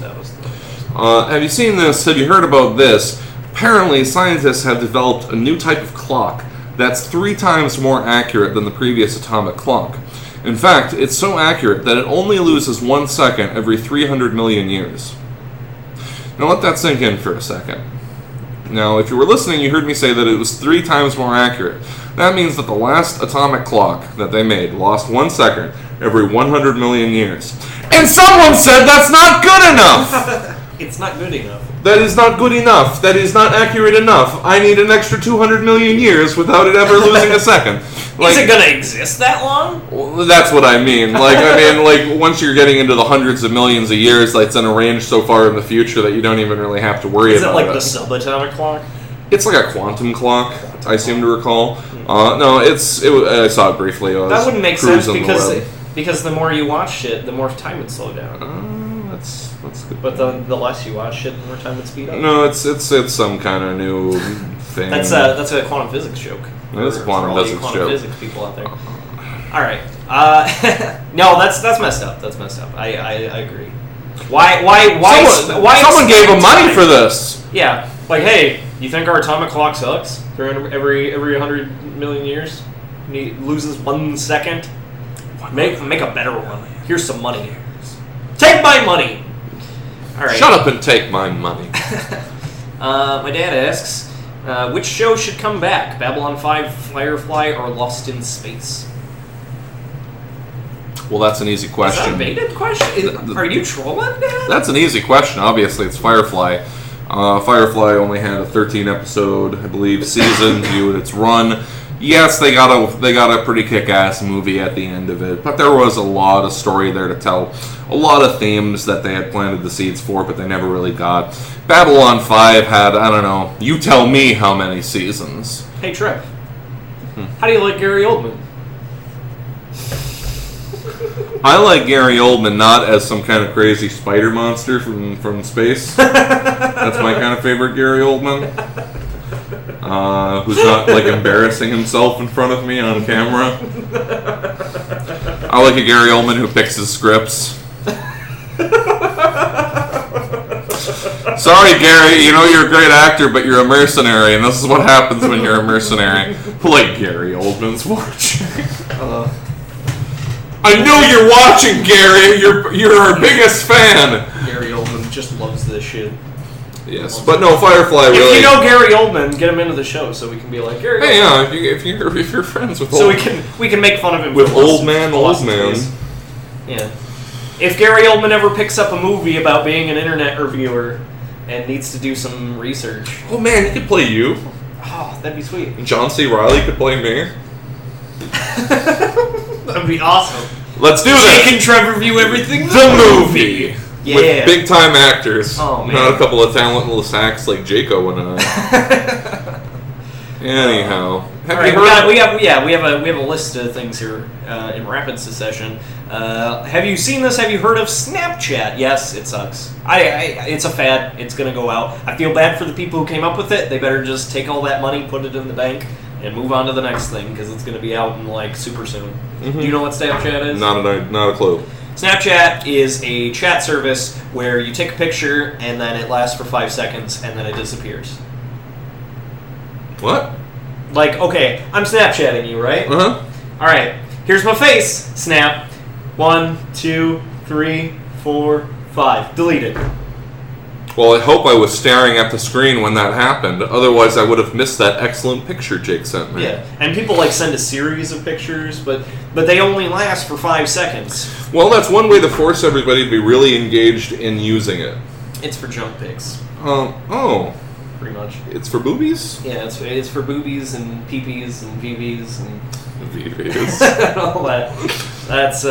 Have you seen this? Have you heard about this? Apparently, scientists have developed a new type of clock that's 3 times more accurate than the previous atomic clock. In fact, it's so accurate that it only loses 1 second every 300 million years. Now let that sink in for a second. Now, if you were listening, you heard me say that it was 3 times more accurate. That means that the last atomic clock that they made lost 1 second every 100 million years. And someone said that's not good enough! It's not good enough. That is not good enough. That is not accurate enough. I need an extra 200 million years without it ever losing a second. Is it going to exist that long? Well, that's what I mean. Like once you're getting into the hundreds of millions of years, it's in a range so far in the future that you don't even really have to worry about it. Is it like the subatomic clock? It's like a quantum clock, I seem to recall. No, I saw it briefly. That wouldn't make sense because the more you watch it, the more time would slow down. That's good. But the less you watch it, the more time would speed up. No, it's some kind of new thing. That's a quantum physics joke. That's a quantum physics joke. Quantum physics people out there. All right. No, that's messed up. That's messed up. I agree. Why? Someone gave him money for this. Yeah. Like, hey, you think our atomic clock sucks? Every 100 million years, it loses 1 second. Make a better one. Here's some money. Take my money. All right. Shut up and take my money. My dad asks, which show should come back? Babylon 5, Firefly, or Lost in Space? Well, that's an easy question. Is that a baited question? Are you trolling, Dad? That's an easy question. Obviously, it's Firefly. Firefly only had a 13-episode, I believe, season due to its run. Yes, they got a pretty kick-ass movie at the end of it, but there was a lot of story there to tell, a lot of themes that they had planted the seeds for, but they never really got. Babylon 5 had, I don't know, you tell me how many seasons. Hey, Trev, how do you like Gary Oldman? I like Gary Oldman not as some kind of crazy spider monster from space. That's my kind of favorite Gary Oldman. Who's not embarrassing himself in front of me on camera. I like a Gary Oldman who picks his scripts. Sorry, Gary, you're a great actor, but you're a mercenary, and this is what happens when you're a mercenary. Like Gary Oldman's watching. I know you're watching, Gary. You're our biggest fan. Gary Oldman just loves this shit. Yes, but no, Firefly really. If you know Gary Oldman, get him into the show so we can be like Gary. Hey, Oldman. Yeah, if you're friends with. So we can make fun of him with Oldman. Yeah. If Gary Oldman ever picks up a movie about being an internet reviewer and needs to do some research. Oh man, he could play you. Oh, that'd be sweet. John C. Reilly could play me. That'd be awesome. Let's do this. Jake and Trev review everything. The movie. Yeah. With big time actors. Oh man. Not a couple of talentless hacks like Jaco and I. Anyhow, Have All you right, heard? we have a list of things here in rapid succession. Have you seen this? Have you heard of Snapchat? Yes, it sucks. It's a fad. It's gonna go out. I feel bad for the people who came up with it. They better just take all that money, put it in the bank, and move on to the next thing because it's gonna be out in like super soon. Do you know what Snapchat is? Not a clue. Snapchat is a chat service where you take a picture and then it lasts for 5 seconds and then it disappears. What? Like, okay, I'm Snapchatting you, right? Uh-huh. All right, here's my face. Snap. 1, 2, 3, 4, 5. Deleted. Well, I hope I was staring at the screen when that happened. Otherwise, I would have missed that excellent picture Jake sent me. Yeah, and people like send a series of pictures, but they only last for 5 seconds. Well, that's one way to force everybody to be really engaged in using it. It's for junk pics, Oh. pretty much. It's for boobies? Yeah, it's for boobies and peepees and VVs and VVs. all that. That's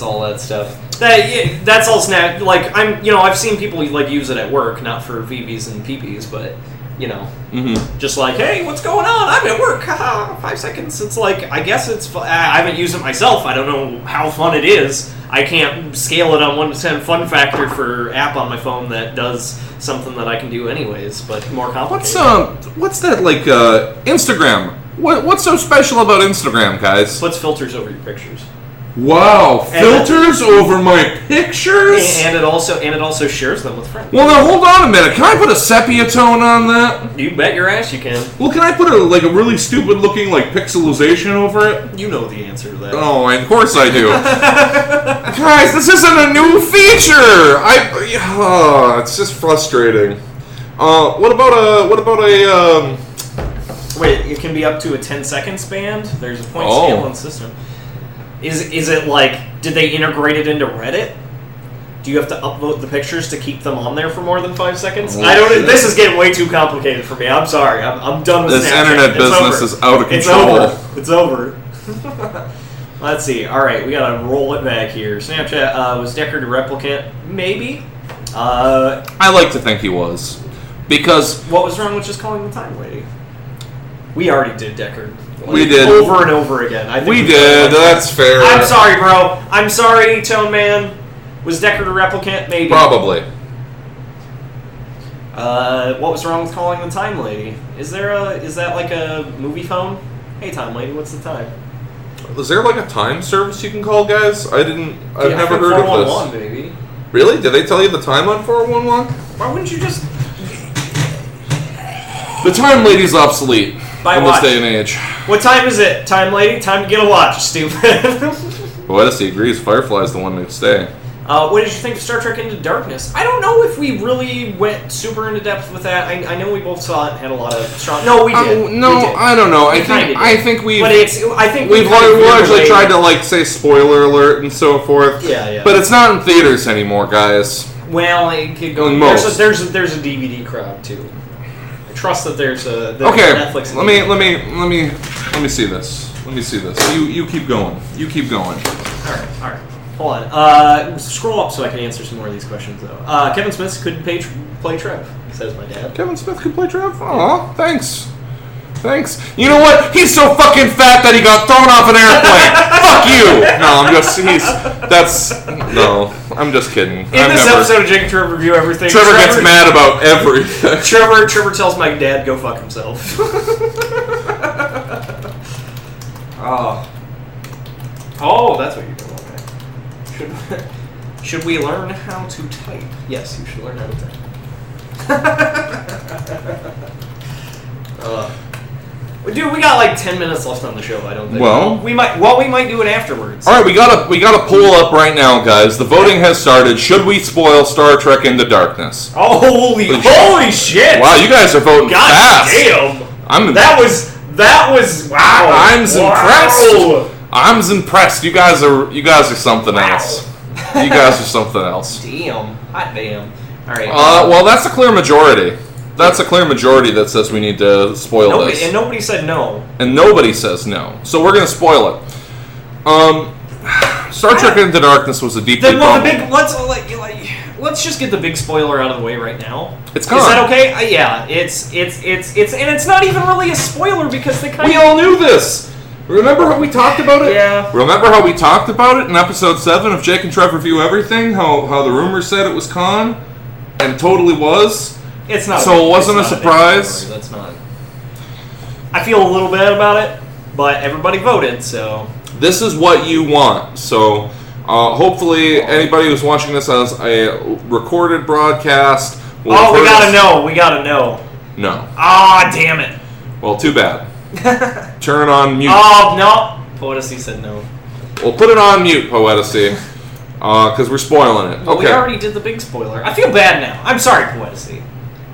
all that stuff. That's all Snap. Like I've seen people like use it at work, not for VVs and PPs, but just like, hey, what's going on? I'm at work. Haha, 5 seconds. It's like, I guess it's. I haven't used it myself. I don't know how fun it is. I can't scale it on 1 to 10 fun factor for app on my phone that does something that I can do anyways, but more complicated. What's that like? Instagram. What's so special about Instagram, guys? Puts filters over your pictures. Wow, filters over my pictures? And it also shares them with friends. Well, now hold on a minute. Can I put a sepia tone on that? You bet your ass you can. Well, can I put a really stupid looking like pixelization over it? You know the answer to that. Oh, of course I do. Guys, this isn't a new feature. It's just frustrating. What about a Wait, it can be up to a 10-second span? There's a point Oh. scaling system. Is it like, did they integrate it into Reddit? Do you have to upload the pictures to keep them on there for more than 5 seconds? Oh, I don't. shit. This is getting way too complicated for me. I'm sorry. I'm done with This Snapchat. internet It's business over. is out of control. It's over. Let's see. All right, we gotta roll it back here. Snapchat was Deckard a replicant? Maybe. I like to think he was. Because What was wrong with just calling the time lady? We already did Deckard. We did. Over and over again. I think we did, that's fair. I'm sorry, bro. I'm sorry, Tone Man. Was Deckard a replicant? Maybe. Probably. What was wrong with calling the time lady? Is that like a movie phone? Hey, time lady, what's the time? Is there like a time service you can call, guys? I've never heard of 411, this. Maybe. Really? Did they tell you the time on 411? Why wouldn't you just... The time lady's obsolete Buy a in this watch. day and age. What time is it, time lady? Time to get a watch, stupid. Odyssey agrees Firefly's the one to stay. What did you think of Star Trek Into Darkness? I don't know if we really went super into depth with that. I know we both saw it and had a lot of strong... No, we did. No, We did. I don't know. We kinda I did. think we've... But I think We've kind of largely veered tried away. to like say spoiler alert and so forth. Yeah. But it's not in theaters anymore, guys. Well, it could go... Most. There's a DVD crowd, too. I trust that there's a Okay, Netflix... let me see this. Let me see this. You keep going. You keep going. All right. Hold on. Scroll up so I can answer some more of these questions, though. Kevin Smith could play Trev, says my dad. Kevin Smith could play Trev? Aw, thanks. Thanks. You know what? He's so fucking fat that he got thrown off an airplane. Fuck you. No, I'm just kidding. In this episode of J&TRE Review Everything, Trevor gets mad about everything. Trevor tells my dad, go fuck himself. Oh, that's what you're doing. Okay. Should we learn how to type? Yes, you should learn how to type. Dude, we got like 10 minutes left on the show. I don't think. Well, we might do it afterwards. All right, we got a poll up right now, guys. The voting has started. Should we spoil Star Trek Into Darkness? Oh, holy shit! Wow, you guys are voting fast. Damn! That was wow. I'm impressed. I'm impressed. You guys are something else. You guys are something else. Damn. Hot damn. All right. Well, that's a clear majority. That's a clear majority that says we need to spoil this. And nobody said no. And nobody says no. So we're going to spoil it. let's just get the big spoiler out of the way right now. It's gone. Is that okay? Yeah, it's and it's not even really a spoiler because we all knew this. Remember how we talked about it? Yeah. Remember how we talked about it in episode 7 of Jake and Trev Review Everything? How the rumors said it was con, and totally was. It's not. So it wasn't a surprise. That's not. I feel a little bad about it, but everybody voted, so. This is what you want. So hopefully anybody who's watching this as a recorded broadcast. We gotta know. We gotta know. No. Ah, damn it. Well, too bad. Turn it on mute. Oh, no. Poeticy said no. Well, put it on mute, Poeticy. Because we're spoiling it. Well, okay. We already did the big spoiler. I feel bad now. I'm sorry, Poeticy.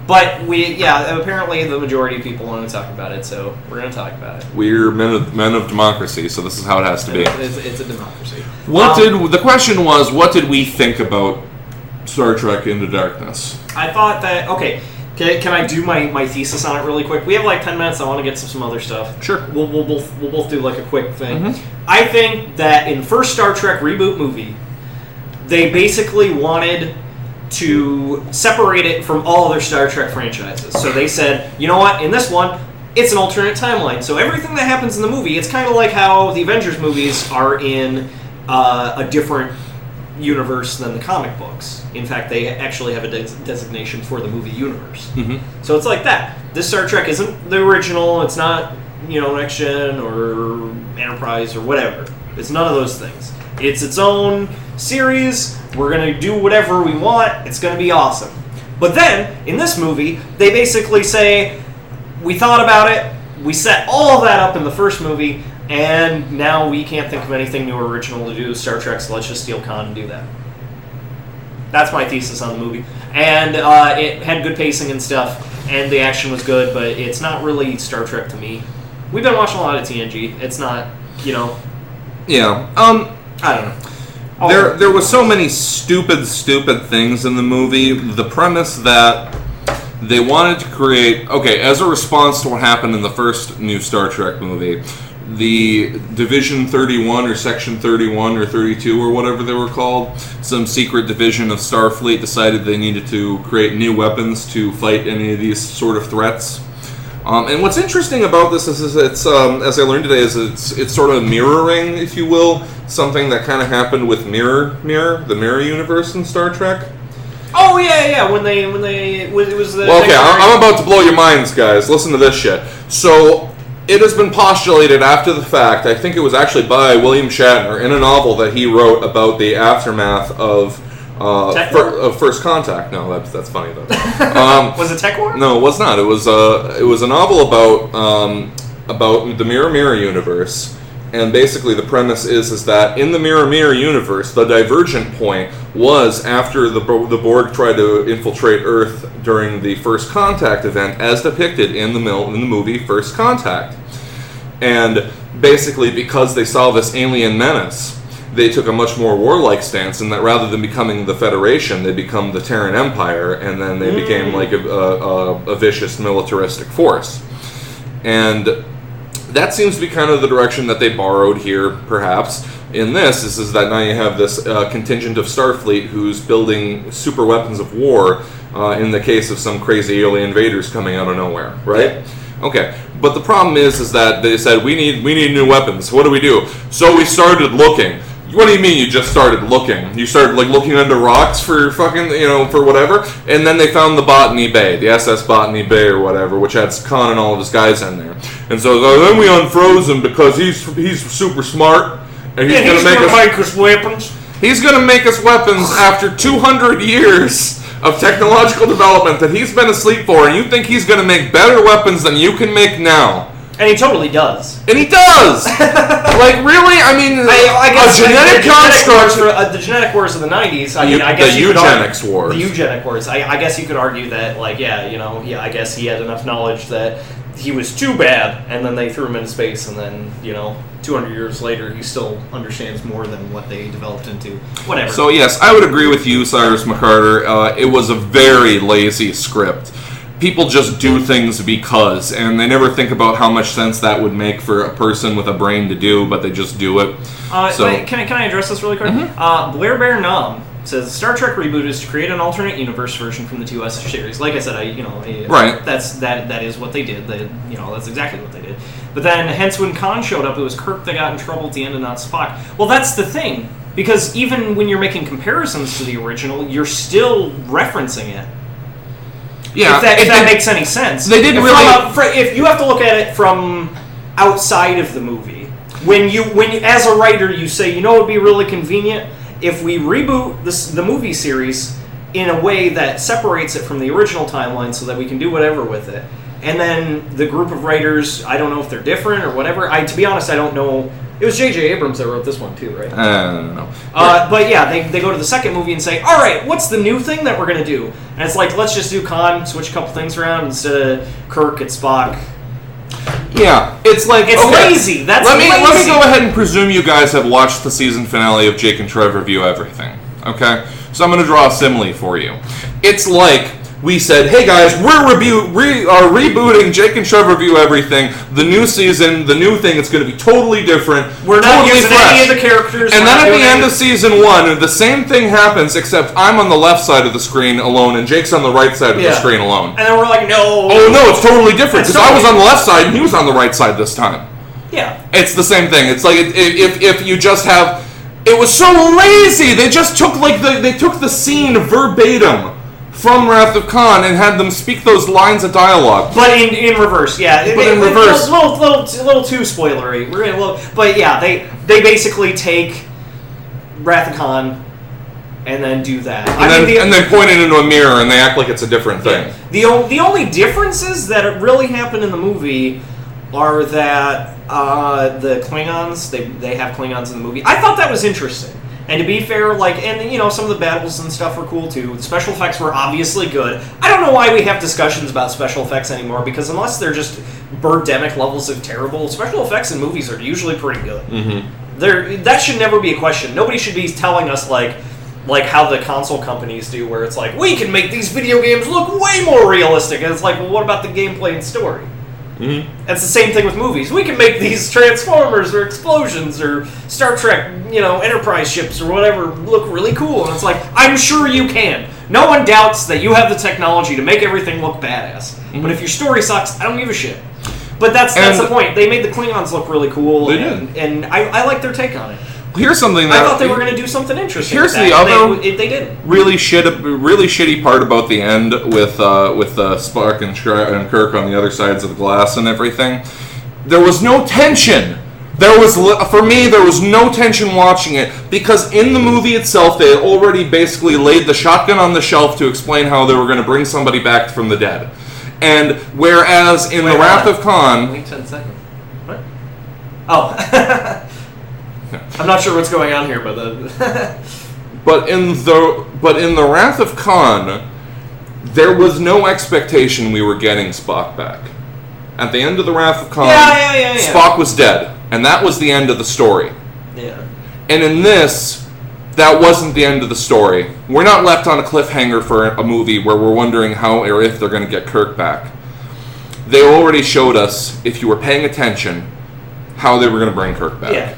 But apparently the majority of people want to talk about it, so we're going to talk about it. We're men of democracy, so this is how it has to be. It's a democracy. The question was, what did we think about Star Trek Into Darkness? I thought that, okay, can I do my thesis on it really quick? We have like 10 minutes. I want to get some other stuff. Sure. We'll both do like a quick thing. Mm-hmm. I think that in the first Star Trek reboot movie, they basically wanted to separate it from all other Star Trek franchises. So they said, you know what, in this one, it's an alternate timeline. So everything that happens in the movie, it's kind of like how the Avengers movies are in a different universe than the comic books. In fact, they actually have a designation for the movie universe. Mm-hmm. So it's like that. This Star Trek isn't the original. It's not, Next Gen or Enterprise or whatever. It's none of those things. It's its own series. We're going to do whatever we want. It's going to be awesome. But then, in this movie, they basically say, we thought about it, we set all of that up in the first movie, and now we can't think of anything new or original to do with Star Trek, so let's just steal con and do that. That's my thesis on the movie. And it had good pacing and stuff, and the action was good, but it's not really Star Trek to me. We've been watching a lot of TNG. It's not, Yeah. I don't know. There was so many stupid things in the movie. The premise that they wanted to create... Okay, as a response to what happened in the first new Star Trek movie, the Division 31 or Section 31 or 32 or whatever they were called, some secret division of Starfleet decided they needed to create new weapons to fight any of these sort of threats. And what's interesting about this is it's, as I learned today, is it's sort of mirroring, if you will, something that kind of happened with the Mirror universe in Star Trek. Oh yeah, when it was the. Well, okay, I'm about to blow your minds, guys. Listen to this shit. So it has been postulated after the fact. I think it was actually by William Shatner in a novel that he wrote about the aftermath of. First Contact. No, that's funny though. Was it Tech War? No, it was not. It was a novel about the Mirror universe, and basically the premise is that in the Mirror universe, the divergent point was after the Borg tried to infiltrate Earth during the First Contact event, as depicted in the movie First Contact, and basically because they saw this alien menace, they took a much more warlike stance, in that rather than becoming the Federation, they become the Terran Empire, and then they became like a vicious militaristic force. And that seems to be kind of the direction that they borrowed here, perhaps. In this is that now you have this contingent of Starfleet who's building super weapons of war in the case of some crazy alien invaders coming out of nowhere, right? Yeah. Okay, but the problem is that they said, we need new weapons. What do we do? So we started looking. What do you mean you just started looking? You started looking under rocks for fucking, for whatever? And then they found the Botany Bay, the SS Botany Bay or whatever, which had Khan and all of his guys in there. And so then we unfroze him because he's super smart. And he's going to make us weapons. He's going to make us weapons after 200 years of technological development that he's been asleep for. And you think he's going to make better weapons than you can make now. And he totally does. And he does! Like, really? I mean, I guess a genetic construct... The genetic wars of the 90s, I guess the eugenics wars. The eugenic wars. I guess you could argue that, I guess he had enough knowledge that he was too bad, and then they threw him into space, and then, 200 years later, he still understands more than what they developed into. Whatever. So, yes, I would agree with you, Cyrus McCarter. It was a very lazy script. People just do things because, and they never think about how much sense that would make for a person with a brain to do, but they just do it. Can I address this really quick? Mm-hmm. Blair Bear Nom says Star Trek reboot is to create an alternate universe version from the TOS series. Like I said, right. That is what they did. That's exactly what they did. But then, hence, when Khan showed up, it was Kirk that got in trouble at the end and not Spock. Well, that's the thing, because even when you're making comparisons to the original, you're still referencing it. Yeah, if that makes any sense. They didn't if you have to look at it from outside of the movie, when you as a writer you say, it would be really convenient if we reboot the movie series in a way that separates it from the original timeline so that we can do whatever with it. And then the group of writers, I don't know if they're different or whatever. To be honest, I don't know. It was J.J. Abrams that wrote this one too, right? I don't know. But yeah, they go to the second movie and say, all right, what's the new thing that we're going to do? And it's like, let's just do Khan, switch a couple things around. Instead of Kirk, it's Spock. Yeah, it's like... It's lazy. That's lazy. Let me go ahead and presume you guys have watched the season finale of Jake and Trev Review Everything. Okay? So I'm going to draw a simile for you. It's like we said, hey guys, we're rebooting Jake and Trev Review Everything. The new season, the new thing, it's going to be totally different. We're not totally using fresh. any of the characters. And then at the end of season 1, the same thing happens, except I'm on the left side of the screen alone, and Jake's on the right side of the screen alone. And then we're like, no. Oh no, it's totally different, because I was on the left side and he was on the right side this time. Yeah. It's the same thing. It's like if you just have... It was so lazy! They just took they took the scene verbatim from Wrath of Khan and had them speak those lines of dialogue. But in reverse, yeah. But in reverse. A little too spoilery. But yeah, they basically take Wrath of Khan and then do that. And then point it into a mirror and they act like it's a different thing. Yeah. The only differences that really happen in the movie are that the Klingons, they have Klingons in the movie. I thought that was interesting. And to be fair, some of the battles and stuff were cool too. The special effects were obviously good. I don't know why we have discussions about special effects anymore, because unless they're just Birdemic levels of terrible, special effects in movies are usually pretty good. Mm-hmm. That should never be a question. Nobody should be telling us like how the console companies do, where it's like, we can make these video games look way more realistic. And it's like, well, what about the gameplay and story? Mm-hmm. It's the same thing with movies. We can make these Transformers or explosions or Star Trek, Enterprise ships or whatever look really cool. And it's like, I'm sure you can. No one doubts that you have the technology to make everything look badass. Mm-hmm. But if your story sucks, I don't give a shit. But that's the point. They made the Klingons look really cool. They did. And I like their take on it. Here's something that I thought they were going to do something interesting. Here's the other they didn't. really shitty part about the end with Spock and Kirk on the other sides of the glass and everything. There was no tension. There was no tension watching it, because in the movie itself they had already basically laid the shotgun on the shelf to explain how they were going to bring somebody back from the dead. And whereas in the Wrath of Khan, wait 10 seconds. What? Oh. I'm not sure what's going on here, but but in the Wrath of Khan, there was no expectation we were getting Spock back. At the end of the Wrath of Khan, Spock was dead, and that was the end of the story. Yeah. And in this, that wasn't the end of the story. We're not left on a cliffhanger for a movie where we're wondering how or if they're going to get Kirk back. They already showed us, if you were paying attention, how they were going to bring Kirk back. Yeah,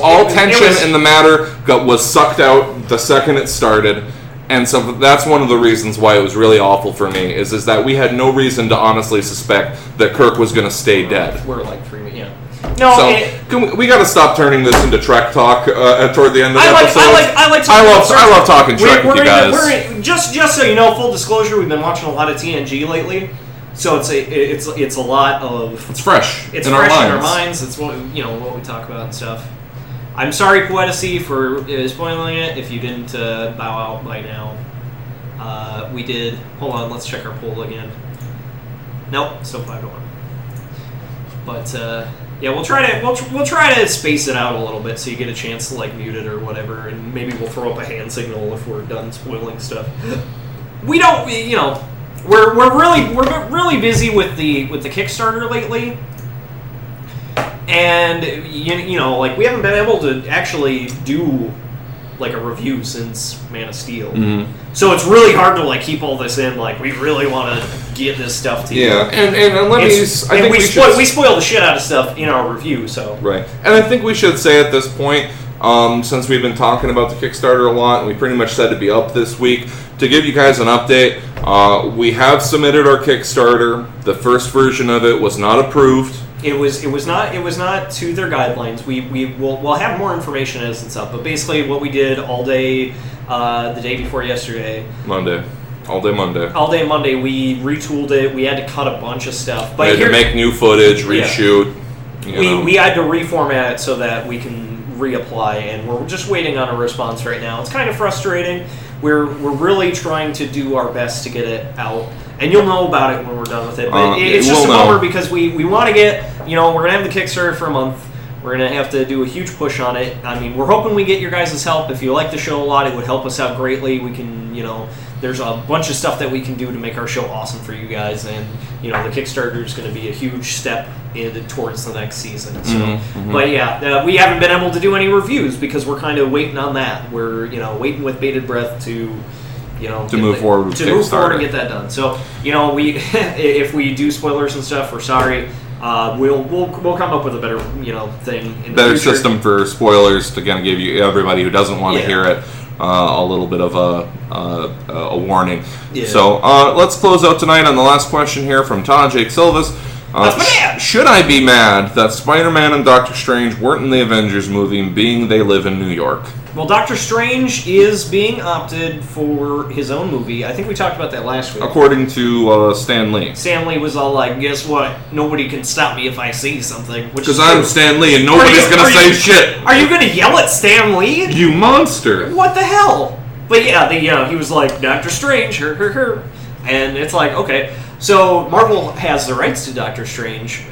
all tension in the matter was sucked out the second it started, and so that's one of the reasons why it was really awful for me, is that we had no reason to honestly suspect that Kirk was going to stay dead. We're like 3 minutes, No, so we got to stop turning this into Trek talk toward the end of the episode. I love talking Trek with you guys. Just so you know, full disclosure, we've been watching a lot of TNG lately. So it's a lot of... It's fresh. It's fresh in our minds. It's what we talk about and stuff. I'm sorry, Poeticy, for spoiling it. If you didn't bow out by now, we did. Hold on, let's check our poll again. Nope, still 5-1. But we'll try to space it out a little bit so you get a chance to mute it or whatever, and maybe we'll throw up a hand signal if we're done spoiling stuff. We're really busy with the Kickstarter lately, and we haven't been able to actually do a review since Man of Steel. Mm-hmm. So it's really hard to keep all this in. We really want to get this stuff to you. Yeah, and we spoil the shit out of stuff in our review. So right, and I think we should say at this point, since we've been talking about the Kickstarter a lot, and we pretty much said it'd be up this week. To give you guys an update, we have submitted our Kickstarter. The first version of it was not approved. It was not to their guidelines. We'll have more information as it's up. But basically, what we did all day, the day before yesterday, All day Monday, we retooled it. We had to cut a bunch of stuff. But we had to make new footage, reshoot. We had to reformat it so that we can reapply, and we're just waiting on a response right now. It's kind of frustrating. We're really trying to do our best to get it out, and you'll know about it when we're done with it. But it's just a bummer because we want to get, we're going to have the Kickstarter for a month. We're going to have to do a huge push on it. I mean, we're hoping we get your guys' help. If you like the show a lot, it would help us out greatly. We can, there's a bunch of stuff that we can do to make our show awesome for you guys. And, the Kickstarter is going to be a huge step towards the next season. So, But yeah, we haven't been able to do any reviews because we're kind of waiting on that. We're, waiting with bated breath to move forward with and get that done. So, we if we do spoilers and stuff, we're sorry. We'll come up with a better thing. In better system for spoilers to kind of give you everybody who doesn't want to hear it a little bit of a warning. Yeah. So let's close out tonight on the last question here from Todd Jake Silvas. Should I be mad that Spider-Man and Doctor Strange weren't in the Avengers movie, being they live in New York? Well, Doctor Strange is being opted for his own movie. I think we talked about that last week. According to Stan Lee. Stan Lee was all like, guess what? Nobody can stop me if I see something. Because I'm Stan Lee and nobody's going to say shit. Are you going to yell at Stan Lee? You monster. What the hell? But yeah, he was like, Doctor Strange, her. And it's like, okay. So Marvel has the rights to Doctor Strange,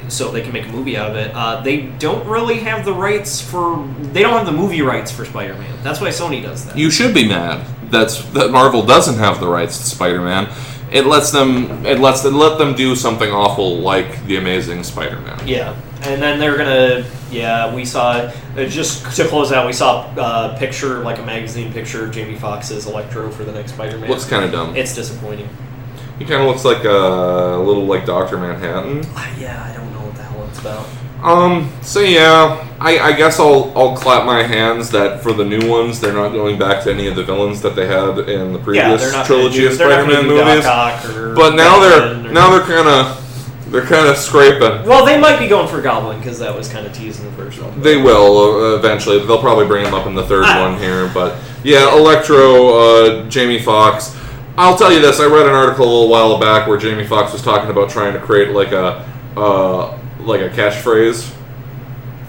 so they can make a movie out of it. They don't really have the rights they don't have the movie rights for Spider-Man. That's why Sony does that. You should be mad that Marvel doesn't have the rights to Spider-Man. It lets them do something awful like The Amazing Spider-Man. Yeah, and then they're gonna. Yeah, we saw just to close out. We saw a picture, like a magazine picture, of Jamie Foxx's Electro for the next Spider-Man. Looks kind of dumb. It's disappointing. He kind of looks like a little like Dr. Manhattan. Yeah, I don't know what the hell it's about. So yeah, I guess I'll clap my hands that for the new ones, they're not going back to any of the villains that they had in the previous trilogy of Spider-Man movies. But now they're kind of scraping. Well, they might be going for Goblin because that was kind of teased in the first one. They will eventually. They'll probably bring him up in the third one here. But yeah, Electro, Jamie Foxx. I'll tell you this. I read an article a little while back where Jamie Foxx was talking about trying to create like a catchphrase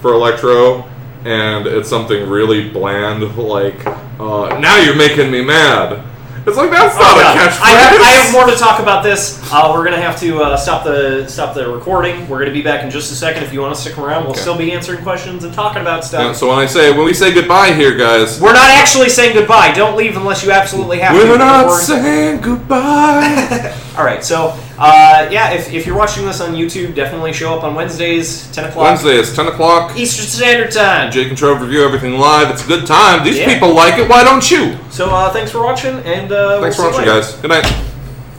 for Electro, and it's something really bland, like "Now you're making me mad." It's like that's not a catchphrase. I have more to talk about this. We're gonna have to stop the recording. We're gonna be back in just a second. If you want to stick around, we'll still be answering questions and talking about stuff. Yeah, so when we say goodbye here, guys, we're not actually saying goodbye. Don't leave unless you absolutely have to. We're not saying goodbye. All right, so if you're watching this on YouTube, definitely show up on Wednesdays, 10 o'clock. Wednesdays, 10 o'clock. Eastern Standard Time. Jake and Trev review everything live. It's a good time. These people like it. Why don't you? So thanks for watching, and thanks for watching, guys. Good night.